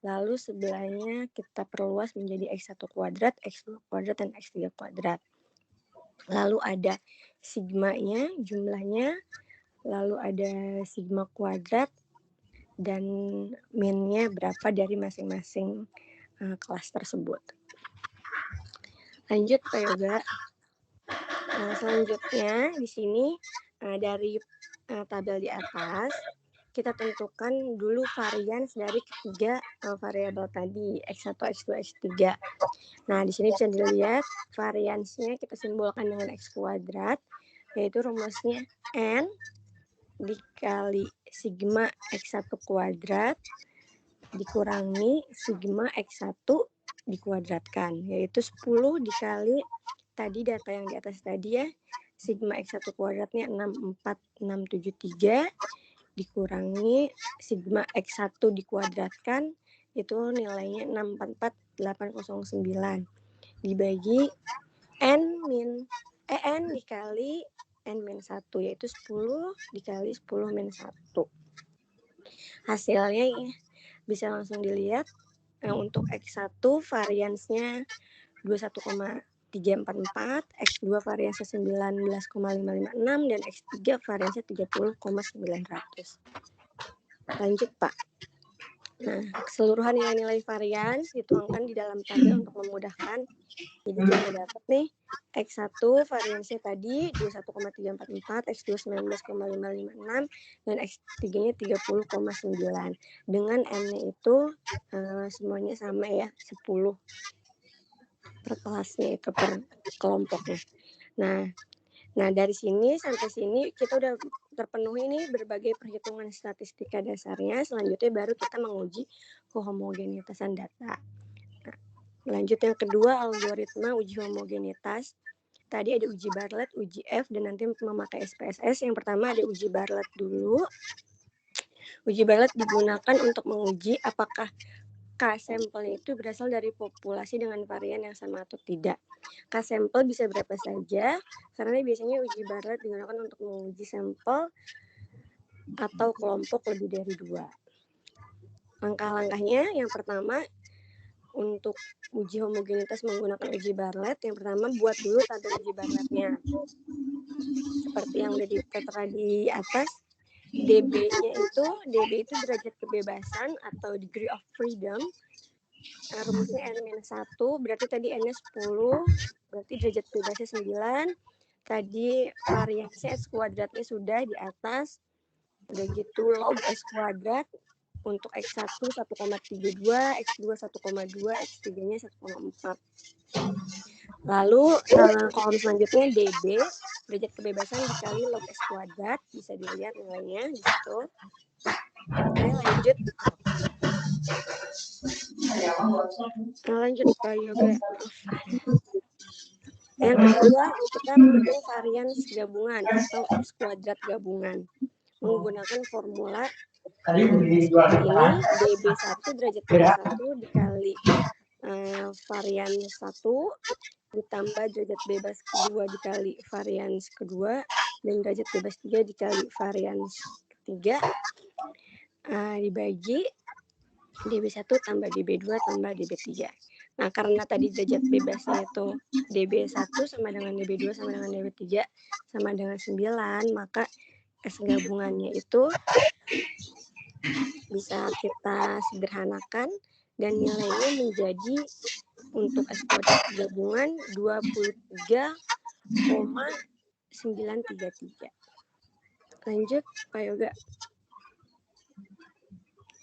Speaker 6: Lalu sebelahnya kita perluas menjadi X1 kuadrat, X2 kuadrat, dan X3 kuadrat. Lalu ada sigmanya, jumlahnya. Lalu ada sigma kuadrat. Dan min-nya berapa dari masing-masing kelas tersebut. Lanjut Pak Yoga. Nah, selanjutnya di sini dari tabel di atas kita tentukan dulu varians dari ketiga variabel tadi, X1, X2, X3. Nah, di sini bisa dilihat variansnya kita simbolkan dengan X kuadrat, yaitu rumusnya N dikali sigma X1 kuadrat dikurangi sigma X1 dikuadratkan, yaitu 10 dikali tadi data yang di atas tadi ya, sigma X1 kuadratnya 64673 dikurangi sigma X1 dikuadratkan, itu nilainya 644809 dibagi N dikali N-1, yaitu 10 dikali 10 min 1. Hasilnya ya, bisa langsung dilihat untuk X1 variansnya 21,344, X2 variansnya 19,556, dan X3 variansnya 30,900. Lanjut, Pak. Nah, keseluruhan nilai-nilai varians dituangkan di dalam tabel untuk memudahkan. Jadi kita dapat nih, X1 variansnya tadi 21,344, X2 19,556, dan X3-nya 30,9. Dengan N-nya itu semuanya sama ya, 10 per kelasnya itu per kelompoknya. Nah dari sini sampai sini kita udah terpenuhi nih berbagai perhitungan statistika dasarnya. Selanjutnya baru kita menguji kehomogenitasan data. Nah, lanjut yang kedua, algoritma uji homogenitas. Tadi ada uji Bartlett, uji F, dan nanti memakai SPSS. Yang pertama ada uji Bartlett dulu. Uji Bartlett digunakan untuk menguji apakah K-sampel itu berasal dari populasi dengan varian yang sama atau tidak. K-sampel bisa berapa saja, karena biasanya uji Bartlett digunakan untuk menguji sampel atau kelompok lebih dari 2. Langkah-langkahnya, yang pertama, untuk uji homogenitas menggunakan uji Bartlett, yang pertama buat dulu tabel uji Bartlettnya. Seperti yang udah tertera di atas, DB itu derajat kebebasan atau degree of freedom. Rumusnya N-1, berarti tadi N-nya 10, berarti derajat bebasnya 9. Tadi variansi S kuadratnya sudah di atas. Udah gitu log S kuadrat untuk X1 1,32, X2 1,2, X3-nya 1,4. Lalu kolom selanjutnya DB, derajat kebebasan dikali log S kuadrat, bisa dilihat nilainya di situ. Oke, lanjut. Lanjut Pak Yoga. Yang kedua, kita menghitung varians gabungan atau X kuadrat gabungan menggunakan formula seperti ini, DB1 derajat bebas 1 dikali varians 1 ditambah derajat bebas kedua dikali varians kedua, dan derajat bebas 3 dikali varians ketiga, dibagi DB1 tambah DB2 tambah DB3. Nah, karena tadi derajat bebasnya itu DB1 sama dengan DB2 sama dengan DB3 sama dengan 9, maka S gabungannya itu bisa kita sederhanakan dan nilainya menjadi untuk S kuadrat gabungan 23,933. Lanjut Pak Yoga.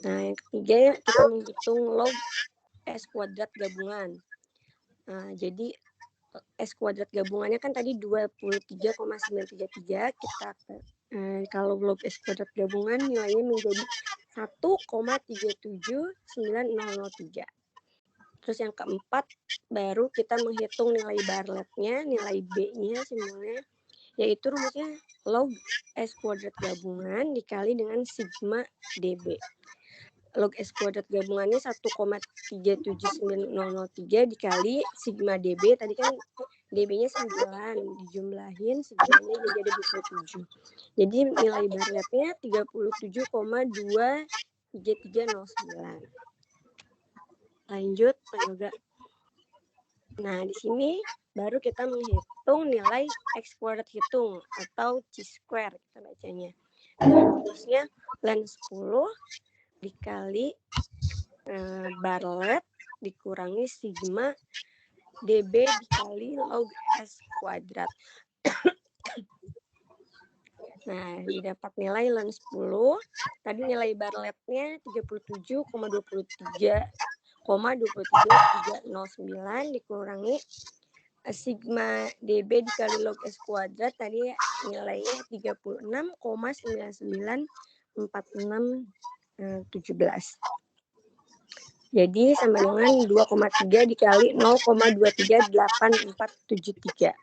Speaker 6: Nah, yang ketiga kita menghitung log S kuadrat gabungan. Nah, jadi S kuadrat gabungannya kan tadi 23,933, kita kalau log S kuadrat gabungan nilainya menjadi 1,37903. Terus yang keempat baru kita menghitung nilai Bartlett-nya, nilai B-nya simbolnya, yaitu rumusnya log S kuadrat gabungan dikali dengan sigma DB. Log S kuadrat gabungannya 1,37903 dikali sigma DB, tadi kan DB-nya 9, dijumlahin sigmanya jadi ada 27. Jadi nilai Bartlett-nya 37,23309. Lanjut Pak Yoga. Nah, di sini baru kita menghitung nilai X kuadrat hitung atau C-square kita bacanya. Dengan rumusnya ln 10 dikali Bartlett dikurangi sigma DB dikali log S kuadrat. Nah, didapat nilai LEN 10, tadi nilai bar lab-nya 37,23,23309 dikurangi sigma dB dikali log S kuadrat, tadi nilainya 36,994617. Jadi sama dengan 2,3 dikali 0,238473.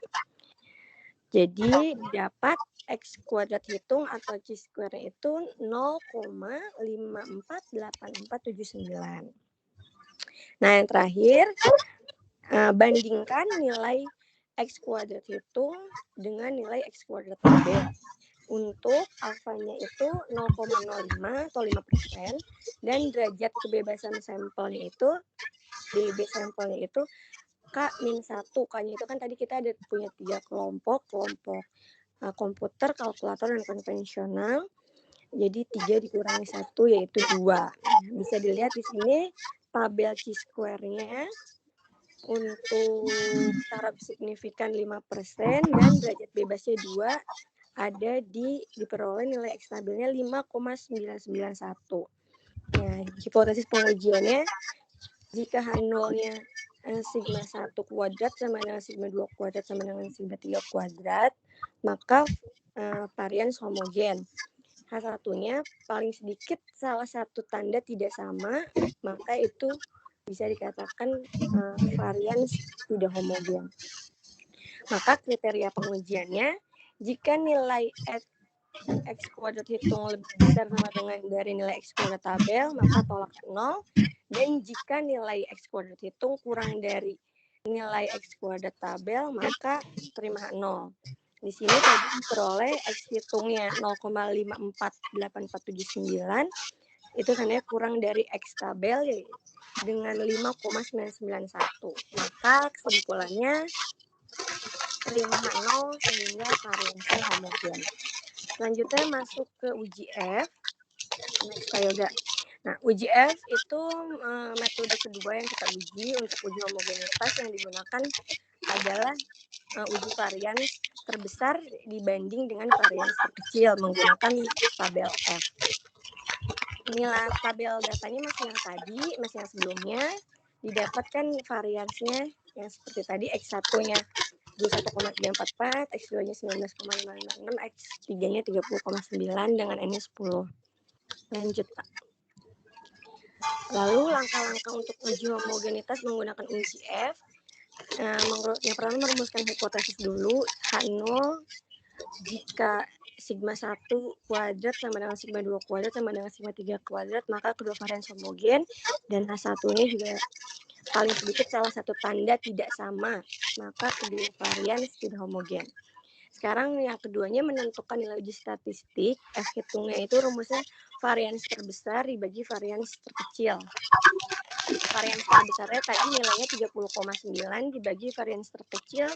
Speaker 6: Jadi dapat X kuadrat hitung atau C square itu 0,548479. Nah, yang terakhir, bandingkan nilai X kuadrat hitung dengan nilai X kuadrat tabel. Untuk alfanya itu 0,05 atau 5%, dan derajat kebebasan sampelnya itu, DB sampelnya itu K-1. K-nya itu kan tadi kita ada punya 3 kelompok komputer, kalkulator, dan konvensional. Jadi 3 dikurangi 1 yaitu 2. Bisa dilihat di sini tabel chi-square-nya untuk taraf signifikan 5% dan derajat bebasnya 2 ada diperoleh nilai X tabelnya 5,991. Nah, hipotesis pengujiannya jika H0-nya sigma 1 kuadrat sama dengan sigma 2 kuadrat sama dengan sigma 3 kuadrat, maka varian homogen. H1-nya paling sedikit salah satu tanda tidak sama, maka itu bisa dikatakan varian tidak homogen. Maka kriteria pengujiannya, jika nilai X kuadrat hitung lebih besar sama dengan dari nilai X kuadrat tabel, maka tolak 0. Dan jika nilai X kuadrat hitung kurang dari nilai X kuadrat tabel, maka terima 0. Di sini tadi diperoleh X hitungnya 0,548479, itu tandanya kurang dari X tabel dengan 5,991. Maka kesimpulannya terima 0 sehingga variansi homogen. Selanjutnya masuk ke uji F. Next, Pak Yoga. Nah, uji F itu metode kedua yang kita uji untuk uji homogenitas. Yang digunakan adalah uji varian terbesar dibanding dengan varian terkecil menggunakan tabel F. Inilah tabel datanya masih yang tadi, masih yang sebelumnya. Didapatkan variansinya yang seperti tadi, X1-nya 21,344, X2-nya 19,556, X3-nya 30,9 dengan N-nya 10. Lanjut, Pak. Lalu langkah-langkah untuk uji homogenitas menggunakan uji F. Yang pertama merumuskan hipotesis dulu, H0 jika sigma 1 kuadrat sama dengan sigma 2 kuadrat sama dengan sigma 3 kuadrat, maka kedua varian homogen, dan H1-nya juga paling sedikit salah satu tanda tidak sama, maka kedua varian tidak homogen. Sekarang yang keduanya menentukan nilai uji statistik. F hitungnya itu rumusnya varians terbesar dibagi varians terkecil. Varians terbesarnya tadi nilainya 30,9 dibagi varians terkecil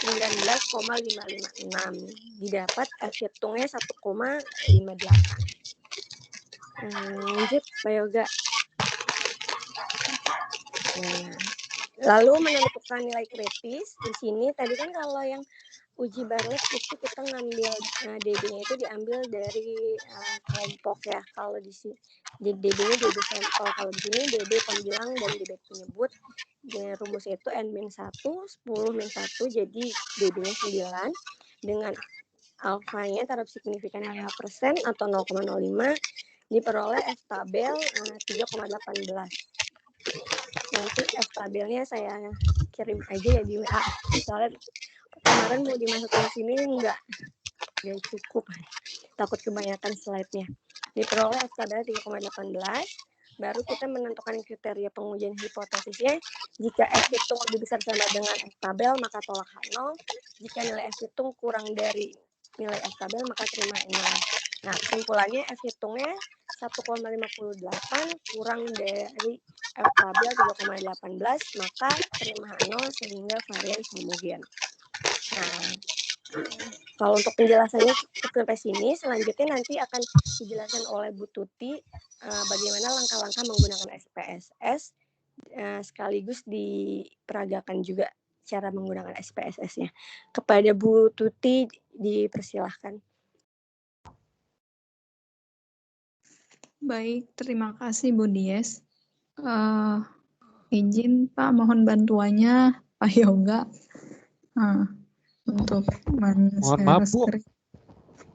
Speaker 6: 19,556. Didapat F hitungnya 1,58. Lanjut, Pak Yoga. Lalu menentukan nilai kritis. Di sini tadi kan kalau yang uji Barlett itu kita ngambil DB-nya itu diambil dari kelompok ya. Kalau di sini DB-nya DB sampel. Kalau di sini DB pembilang dan DB penyebut. Rumusnya itu N-1, 10-1, jadi DB-nya 9. Dengan alfanya taraf signifikannya 5% atau 0,05, diperoleh F tabel 3,18. Nanti F tabelnya saya kirim aja ya di WA. Soalnya kemarin mau dimasukin ke sini nggak cukup. Takut kebanyakan slide-nya. Diperoleh F tabel 3,18. Baru kita menentukan kriteria pengujian hipotesisnya. Jika F hitung lebih besar sama dengan F tabel, maka tolak H0. Jika nilai F hitung kurang dari nilai F tabel, maka terima 0. Nah, kesimpulannya F hitungnya 1,58 kurang dari F tabel 3,18, maka terima 0 sehingga varian homogen. Nah, kalau untuk penjelasannya cukup sampai sini, selanjutnya nanti akan dijelaskan oleh Bu Tuti bagaimana langkah-langkah menggunakan SPSS, sekaligus diperagakan juga cara menggunakan SPSS-nya. Kepada Bu Tuti dipersilahkan.
Speaker 8: Baik, terima kasih Bu Dies. Izin Pak, mohon bantuannya Pak Yoga untuk
Speaker 1: Mohon maaf
Speaker 8: men-share
Speaker 1: Bu,
Speaker 8: screen.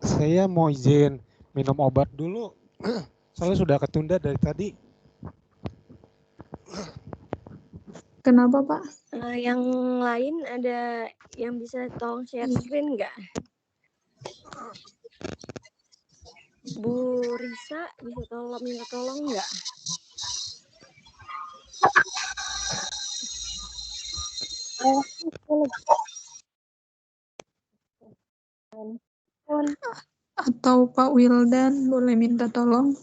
Speaker 1: saya mau izin minum obat dulu. Soalnya sudah ketunda dari tadi.
Speaker 8: Kenapa Pak?
Speaker 6: Yang lain ada yang bisa tolong share screen nggak? Bu Risa bisa minta tolong nggak?
Speaker 8: Atau Pak Wildan boleh minta tolong?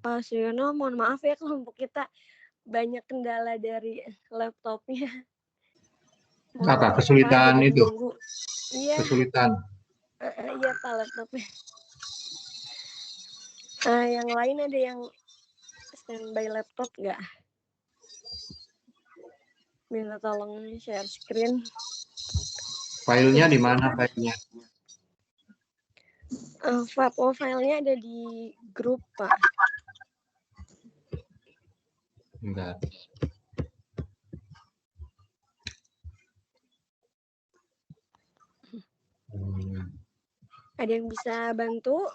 Speaker 6: Pak Suyono, mohon maaf ya kelompok kita banyak kendala dari laptopnya.
Speaker 3: Apa kesulitan itu?
Speaker 6: Iya.
Speaker 3: Kesulitan.
Speaker 6: Iya Pak, laptopnya. Yang lain ada yang standby laptop nggak? Minta tolong share screen.
Speaker 3: Filenya di mana filenya?
Speaker 6: Filenya ada di grup Pak.
Speaker 3: Enggak.
Speaker 6: Ada yang bisa bantu?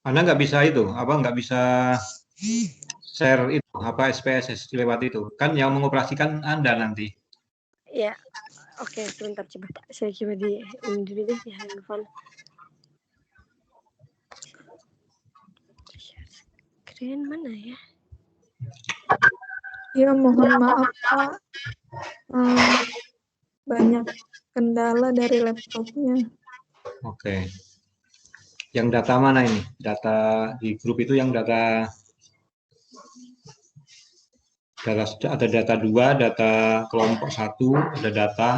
Speaker 3: Anda nggak bisa itu, nggak bisa share itu, SPSS lewat itu. Kan yang mengoperasikan Anda nanti.
Speaker 6: Ya, oke, sebentar coba Pak. Saya coba ini dulu deh di handphone. Share screen mana ya?
Speaker 8: Ya, mohon maaf Pak. Banyak kendala dari laptopnya.
Speaker 3: Oke. Yang data mana ini? Data di grup itu yang data ada data 2, data kelompok 1, ada data.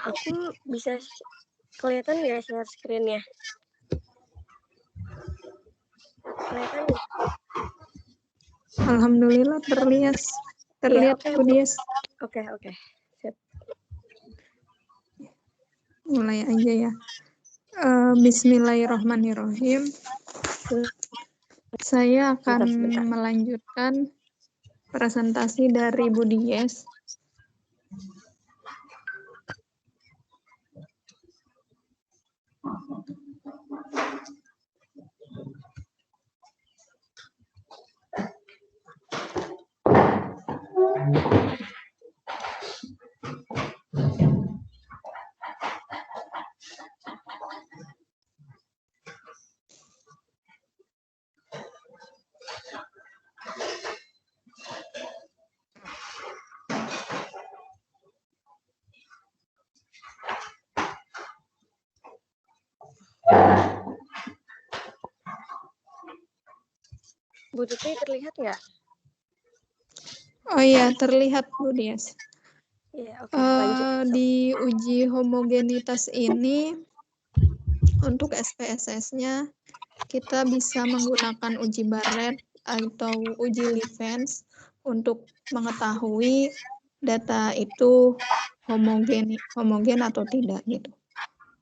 Speaker 6: Aku bisa kelihatan nggak share screen-nya? Kelihatan nggak?
Speaker 8: Alhamdulillah terlihat Bu Dies.
Speaker 6: Oke. Sip.
Speaker 8: Mulai aja ya. Bismillahirrahmanirrahim. Saya akan melanjutkan presentasi dari Bu Dies.
Speaker 6: Bu Tuti terlihat nggak?
Speaker 8: Oh iya, terlihat Bu Dies.
Speaker 6: Iya, oke, lanjut.
Speaker 8: Di uji homogenitas ini, untuk SPSS-nya, kita bisa menggunakan uji Barrett atau uji Levens untuk mengetahui data itu homogen atau tidak gitu.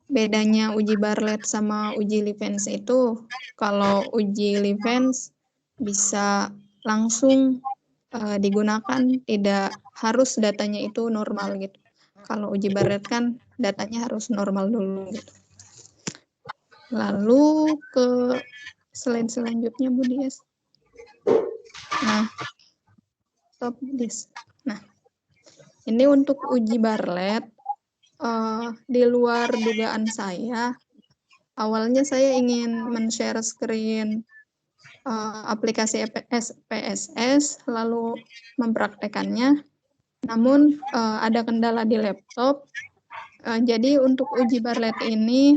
Speaker 8: Bedanya uji Barrett sama uji Levens itu, kalau uji Levens bisa langsung digunakan, tidak harus datanya itu normal gitu. Kalau uji Barrett kan datanya harus normal dulu gitu. Lalu ke slide selanjutnya Bu Dies. Nah, stop this. Nah, ini untuk uji Barrett. Di luar dugaan saya, awalnya saya ingin men-share screen aplikasi PSS, lalu mempraktekannya. Namun ada kendala di laptop. Jadi untuk uji Barrett ini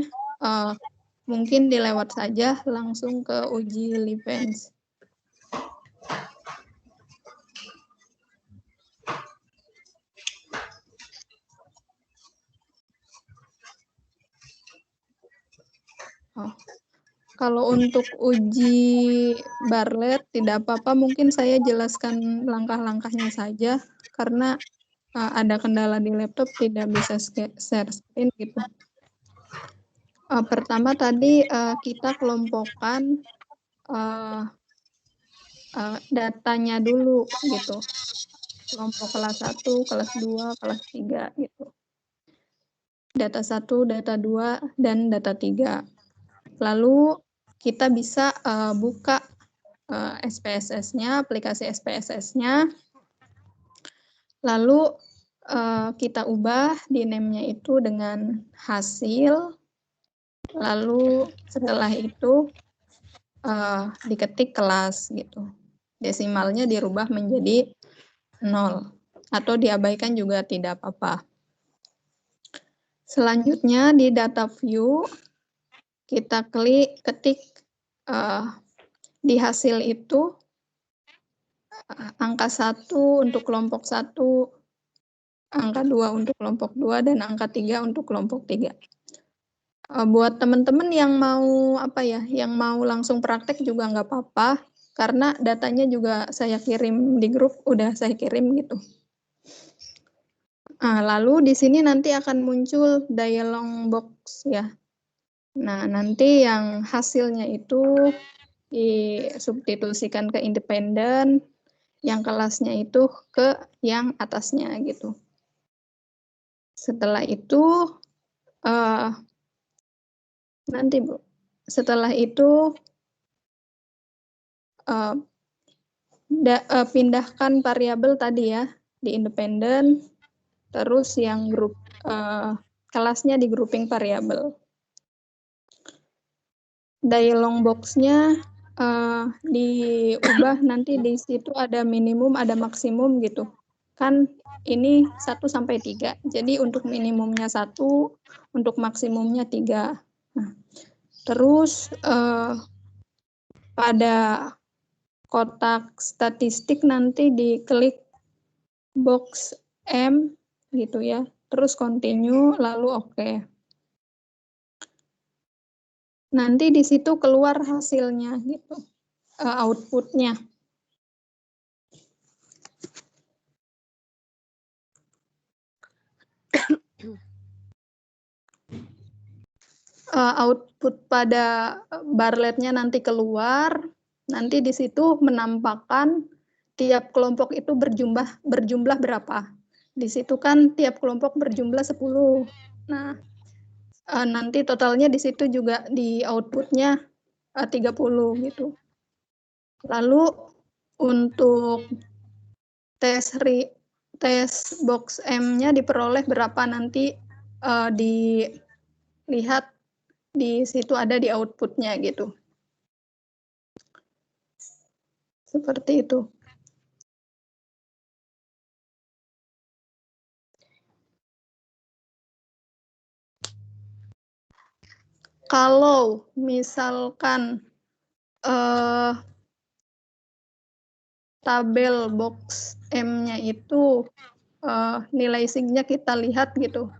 Speaker 8: mungkin dilewat saja langsung ke uji Levens. Kalau untuk uji Bartlett tidak apa-apa, mungkin saya jelaskan langkah-langkahnya saja karena ada kendala di laptop tidak bisa share screen gitu. Pertama tadi kita kelompokkan datanya dulu gitu. Kelompok kelas 1, kelas 2, kelas 3 gitu. Data 1, data 2, dan data 3. Lalu kita bisa buka SPSS-nya, aplikasi SPSS-nya. Lalu kita ubah di name-nya itu dengan hasil. Lalu setelah itu diketik kelas gitu. Desimalnya dirubah menjadi 0 atau diabaikan juga tidak apa-apa. Selanjutnya di data view kita ketik di hasil itu angka 1 untuk kelompok 1, angka 2 untuk kelompok 2, dan angka 3 untuk kelompok 3. Buat teman-teman yang mau yang mau langsung praktek juga nggak apa-apa, karena datanya juga saya kirim di grup, udah saya kirim gitu. Lalu di sini nanti akan muncul dialog box ya. Nah, nanti yang hasilnya itu disubstitusikan ke independen, yang kelasnya itu ke yang atasnya gitu. Setelah itu nanti Bu, setelah itu pindahkan variabel tadi ya di independen, terus yang grup kelasnya di grouping variabel. Dialog box-nya diubah, nanti di situ ada minimum, ada maksimum gitu. Kan ini 1 sampai 3. Jadi untuk minimumnya 1, untuk maksimumnya 3. Nah, terus pada kotak statistik nanti diklik box M gitu ya. Terus continue, lalu oke. Nanti di situ keluar hasilnya gitu, outputnya. Output pada Bartlett-nya nanti keluar, nanti di situ menampakkan tiap kelompok itu berjumlah berapa. Di situ kan tiap kelompok berjumlah 10. Nah, nanti totalnya di situ juga di outputnya 30 gitu. Lalu untuk tes box M-nya diperoleh berapa nanti dilihat di situ ada di outputnya gitu. Seperti itu. Kalau misalkan tabel box M-nya itu nilai sig-nya kita lihat gitu.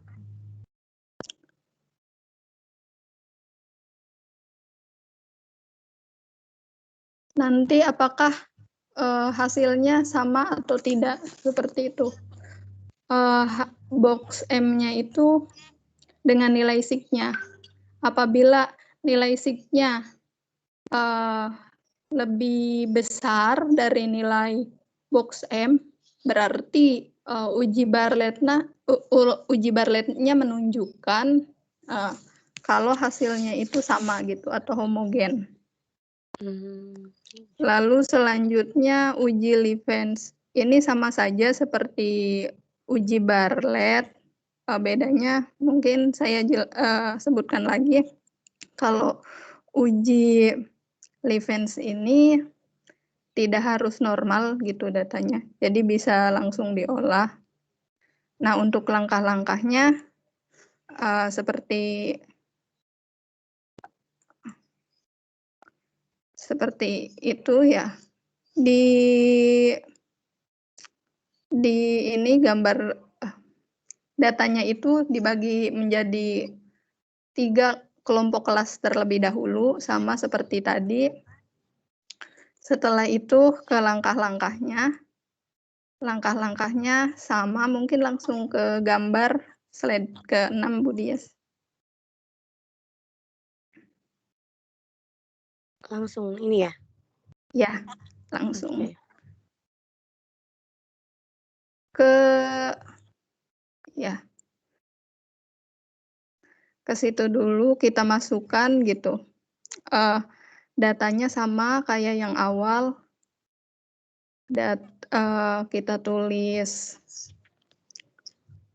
Speaker 8: Nanti apakah hasilnya sama atau tidak, seperti itu. Box M-nya itu dengan nilai sig-nya. Apabila nilai sig-nya lebih besar dari nilai box M, berarti uji Bartlett-nya menunjukkan kalau hasilnya itu sama gitu atau homogen. Lalu selanjutnya uji Levens. Ini sama saja seperti uji Bartlett. Bedanya mungkin saya sebutkan lagi. Kalau uji Levens ini tidak harus normal gitu datanya. Jadi bisa langsung diolah. Nah, untuk langkah-langkahnya seperti itu ya. Di ini gambar datanya itu dibagi menjadi 3 kelompok kelas terlebih dahulu, sama seperti tadi. Setelah itu ke langkah-langkahnya. Langkah-langkahnya sama, mungkin langsung ke gambar slide ke-6, Bu Dias.
Speaker 6: Langsung ini ya?
Speaker 8: Ya, langsung.
Speaker 6: Oke.
Speaker 8: Ke situ dulu kita masukkan gitu. Datanya sama kayak yang awal. Kita tulis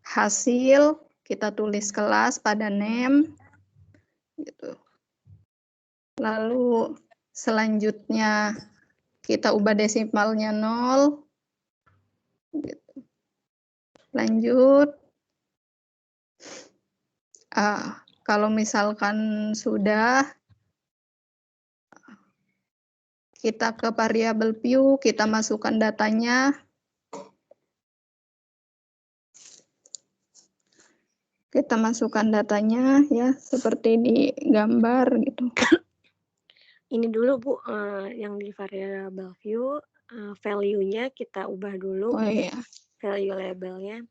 Speaker 8: hasil, kita tulis kelas pada name, gitu. Lalu selanjutnya kita ubah desimalnya 0, gitu. Lanjut. Kalau misalkan sudah, kita ke variabel view, kita masukkan datanya. Kita masukkan datanya ya seperti di gambar gitu.
Speaker 6: Ini dulu Bu, yang di variable view, value-nya kita ubah dulu.
Speaker 8: Oh iya.
Speaker 6: Value labelnya.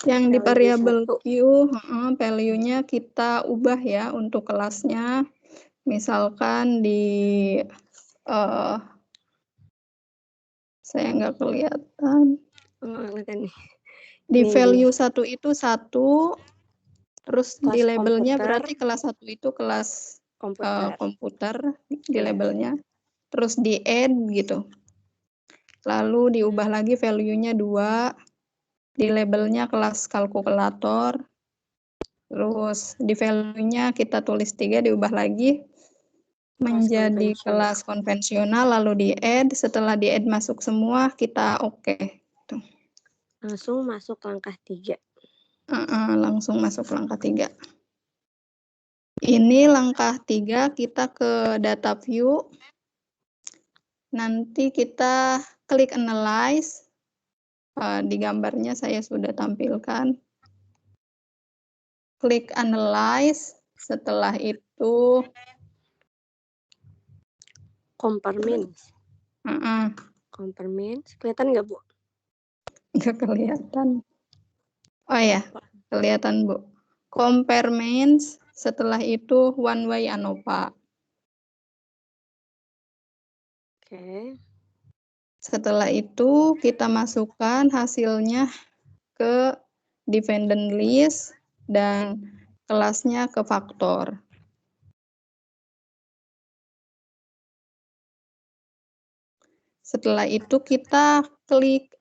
Speaker 8: Yang di variable
Speaker 6: 1.
Speaker 8: view, value-nya kita ubah ya untuk kelasnya. Misalkan di saya nggak kelihatan. Di value 1 itu 1, terus
Speaker 6: kelas
Speaker 8: di labelnya
Speaker 6: komputer.
Speaker 8: berarti kelas 1 itu kelas komputer di labelnya. Terus di add gitu. Lalu diubah lagi value-nya 2, di labelnya kelas kalkulator. Terus di value-nya kita tulis 3, diubah lagi menjadi kelas konvensional, lalu di add. Setelah di add masuk semua, kita oke.
Speaker 6: Langsung masuk langkah 3.
Speaker 8: Langsung masuk langkah 3. Ini langkah 3, kita ke data view. Nanti kita klik analyze. Di gambarnya saya sudah tampilkan. Klik analyze. Setelah itu
Speaker 6: compare means. Compare means. Kelihatan nggak, Bu?
Speaker 8: Nggak kelihatan. Oh ya, kelihatan, Bu. Compare means. Setelah itu one way ANOVA.
Speaker 6: Oke.
Speaker 8: Setelah itu kita masukkan hasilnya ke dependent list dan kelasnya ke faktor. Setelah itu kita klik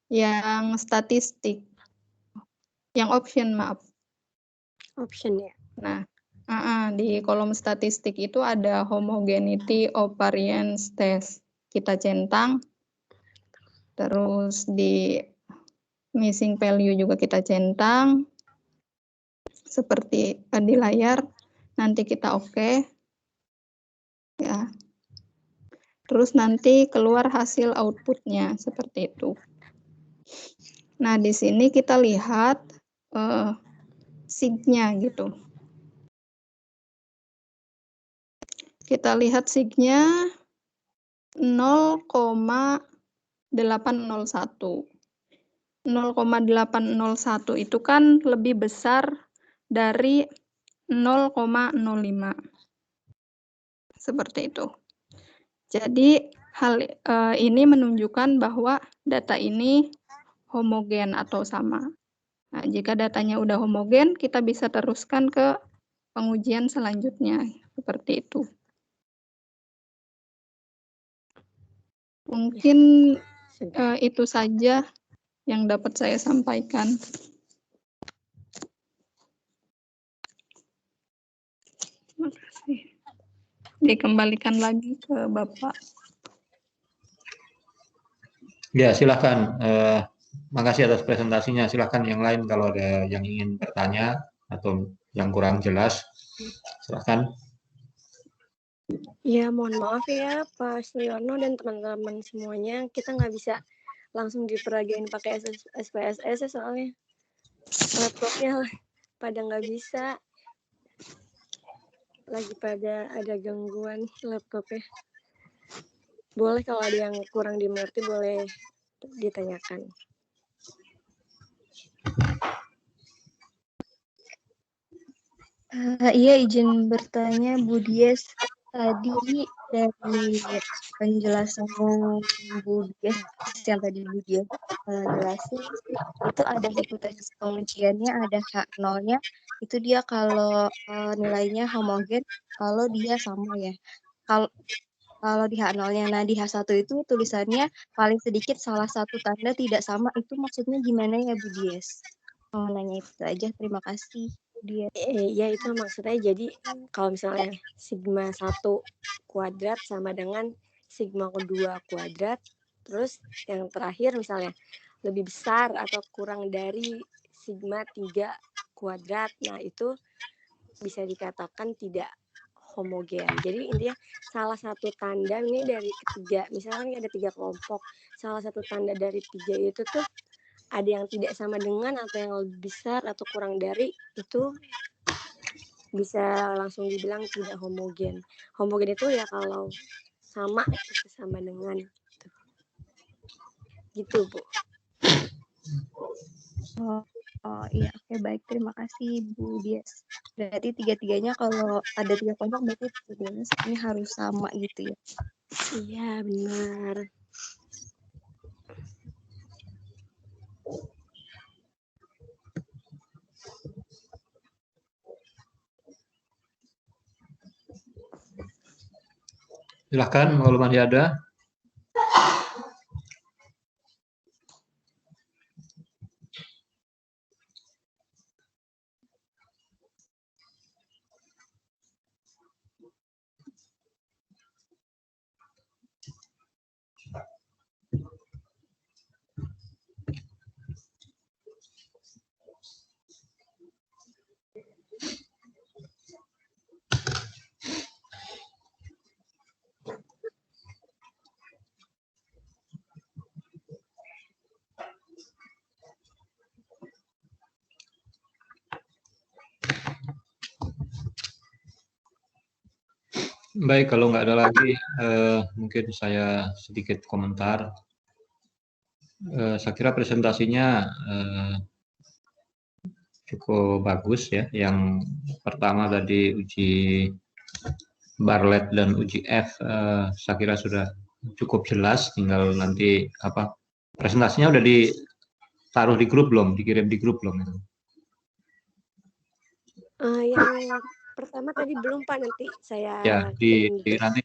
Speaker 8: yang statistik, yang option, maaf.
Speaker 6: Option ya.
Speaker 8: Nah, di kolom statistik itu ada homogeneity of variance test. Kita centang. Terus di missing value juga kita centang. Seperti di layar. Nanti kita oke. Ya. Terus nanti keluar hasil outputnya seperti itu. Nah, di sini kita lihat sig-nya gitu. Kita lihat sig-nya 0,801. 0,801 itu kan lebih besar dari 0,05. Seperti itu. Jadi hal ini menunjukkan bahwa data ini homogen atau sama. Nah, jika datanya udah homogen, kita bisa teruskan ke pengujian selanjutnya. Seperti itu. Mungkin itu saja yang dapat saya sampaikan. Terima kasih. Dikembalikan lagi ke Bapak.
Speaker 3: Ya, silakan. Makasih atas presentasinya. Silakan yang lain kalau ada yang ingin bertanya atau yang kurang jelas. Silakan.
Speaker 6: Ya, mohon maaf ya Pak Suryono dan teman-teman semuanya. Kita nggak bisa langsung diperagain pakai SPSS soalnya laptopnya pada nggak bisa. lagi pada ada gangguan laptopnya. Boleh kalau ada yang kurang dimengerti boleh ditanyakan.
Speaker 9: Iya, izin bertanya Bu Dies. Tadi dari penjelasan Bu Dies yang tadi Bu Dies jelasin, itu ada hipotesis pengujiannya, ada H0-nya, itu dia kalau nilainya homogen, kalau dia sama ya. Kalau di H0-nya, nah di H1 itu tulisannya paling sedikit salah satu tanda tidak sama, itu maksudnya gimana ya Bu Dies? Mau nanya itu aja, terima kasih Bu Dies.
Speaker 6: Ya itu maksudnya jadi kalau misalnya sigma 1 kuadrat sama dengan sigma 2 kuadrat, terus yang terakhir misalnya lebih besar atau kurang dari sigma 3 kuadrat, nah itu bisa dikatakan tidak homogen. Jadi intinya salah satu tanda ini dari ketiga, misalnya ada 3 kelompok, salah satu tanda dari 3 itu tuh ada yang tidak sama dengan atau yang lebih besar atau kurang dari, itu bisa langsung dibilang tidak homogen. Homogen itu ya kalau sama itu sama dengan gitu Bu.
Speaker 9: Oh iya, oke baik, terima kasih Bu Dies. Berarti tiga-tiganya kalau ada 3 kelompok berarti tiga-tiganya ini harus sama gitu ya?
Speaker 6: Iya benar.
Speaker 3: Silahkan kalau masih ada. Baik, kalau nggak ada lagi, mungkin saya sedikit komentar. Saya kira presentasinya cukup bagus ya. Yang pertama tadi uji Bartlett dan uji F, saya kira sudah cukup jelas. Tinggal nanti presentasinya udah ditaruh di grup belum, dikirim di grup belum itu?
Speaker 6: Yang pertama tadi belum Pak, nanti saya
Speaker 3: ya nanti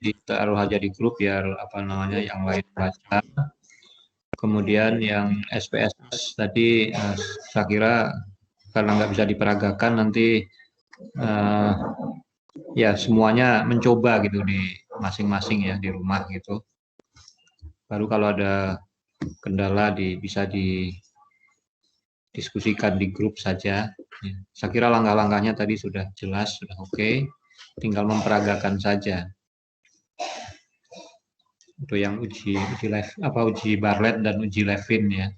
Speaker 3: ditaruh aja di grup biar yang lain baca. Kemudian yang SPSS tadi saya kira karena nggak bisa diperagakan nanti ya semuanya mencoba gitu di masing-masing ya di rumah gitu. Baru kalau ada kendala bisa didiskusikan di grup saja. Saya kira langkah-langkahnya tadi sudah jelas, sudah oke. Tinggal memperagakan saja. Untuk yang uji Bartlett dan uji Levin ya.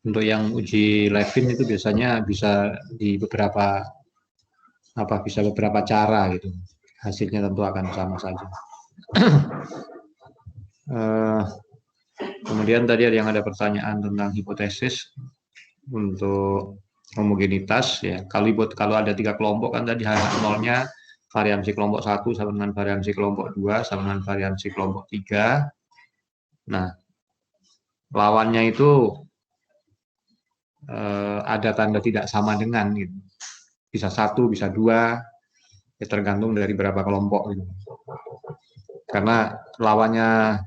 Speaker 3: Untuk yang uji Levin itu biasanya bisa di beberapa cara gitu. Hasilnya tentu akan sama saja. Kemudian tadi ada pertanyaan tentang hipotesis untuk homogenitas ya. Kalau ada 3 kelompok kan tadi H0-nya variansi kelompok 1 sama dengan variansi kelompok 2 sama dengan variansi kelompok 3. Nah, lawannya itu ada tanda tidak sama dengan gitu. Bisa 1, bisa 2, ya tergantung dari berapa kelompok gitu. Karena lawannya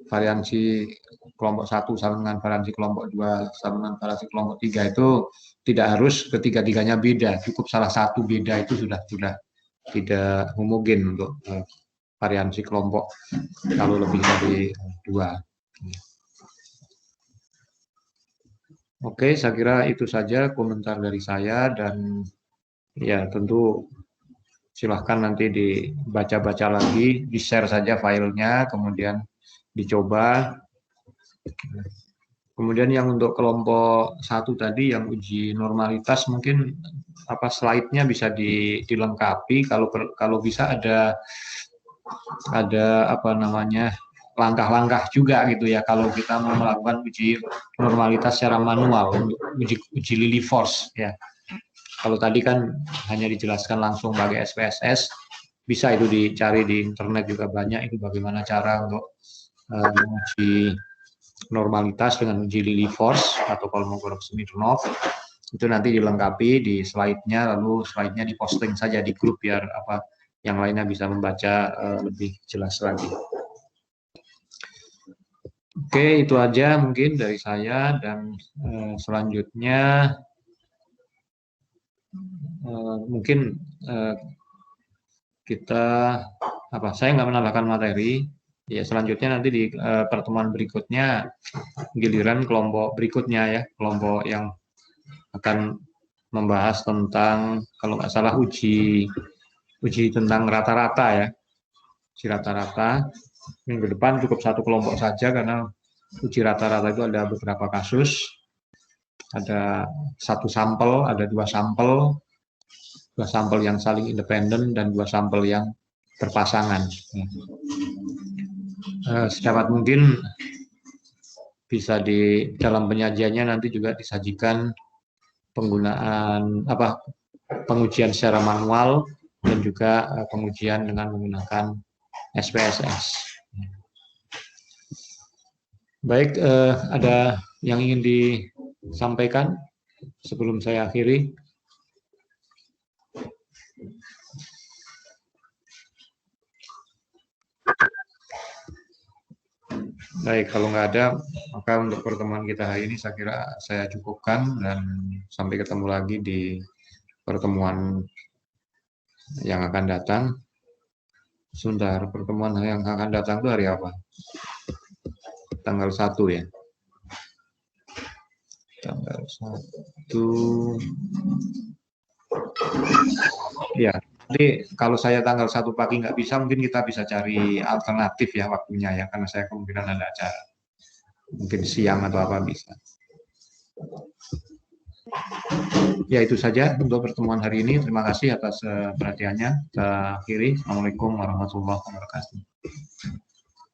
Speaker 3: variansi kelompok 1 sama dengan variansi kelompok 2 sama dengan variansi kelompok 3 itu tidak harus ketiga-tiganya beda, cukup salah satu beda itu sudah tidak homogen untuk variansi kelompok kalau lebih dari 2. Oke, saya kira itu saja komentar dari saya dan ya tentu silahkan nanti dibaca-baca lagi, di-share saja filenya, kemudian dicoba. Kemudian yang untuk kelompok 1 tadi yang uji normalitas mungkin slide-nya bisa dilengkapi, kalau bisa ada apa namanya langkah-langkah juga gitu ya kalau kita mau melakukan uji normalitas secara manual untuk uji Lilly force ya. Kalau tadi kan hanya dijelaskan langsung pakai SPSS, bisa itu dicari di internet juga banyak itu bagaimana cara untuk menguji normalitas dengan uji Lilly force atau Kolmogorov-Smirnov. Itu nanti dilengkapi di slide-nya, lalu slide-nya diposting saja di grup biar yang lainnya bisa membaca lebih jelas lagi. Oke, itu aja mungkin dari saya, dan selanjutnya mungkin kita saya nggak menambahkan materi. Ya, selanjutnya nanti di pertemuan berikutnya giliran kelompok berikutnya ya, kelompok yang akan membahas tentang kalau nggak salah uji tentang rata-rata ya, uji rata-rata. Minggu depan cukup satu kelompok saja karena uji rata-rata itu ada beberapa kasus, ada satu sampel, ada dua sampel yang saling independen dan dua sampel yang berpasangan. Sedapat mungkin bisa di dalam penyajiannya nanti juga disajikan penggunaan pengujian secara manual dan juga pengujian dengan menggunakan SPSS. Baik, ada yang ingin disampaikan sebelum saya akhiri? Baik, kalau nggak ada, maka untuk pertemuan kita hari ini saya kira saya cukupkan, dan sampai ketemu lagi di pertemuan yang akan datang. Sebentar, pertemuan yang akan datang itu hari apa? Tanggal 1 ya. Tanggal 1. Ya, nanti kalau saya tanggal 1 pagi nggak bisa, mungkin kita bisa cari alternatif ya waktunya ya, karena saya kemungkinan ada acara. Mungkin siang atau apa bisa. Ya, itu saja untuk pertemuan hari ini. Terima kasih atas perhatiannya. Kita akhiri. Assalamualaikum warahmatullahi wabarakatuh.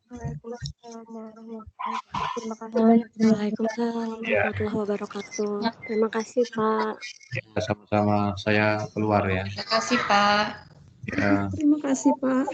Speaker 6: Waalaikumsalam warahmatullahi wabarakatuh. Terima kasih banyak. Waalaikumsalam warahmatullahi wabarakatuh. Terima kasih, Pak.
Speaker 3: Ya, sama-sama. Saya keluar ya.
Speaker 2: Terima kasih, Pak.
Speaker 3: Ya.
Speaker 8: Terima kasih, Pak.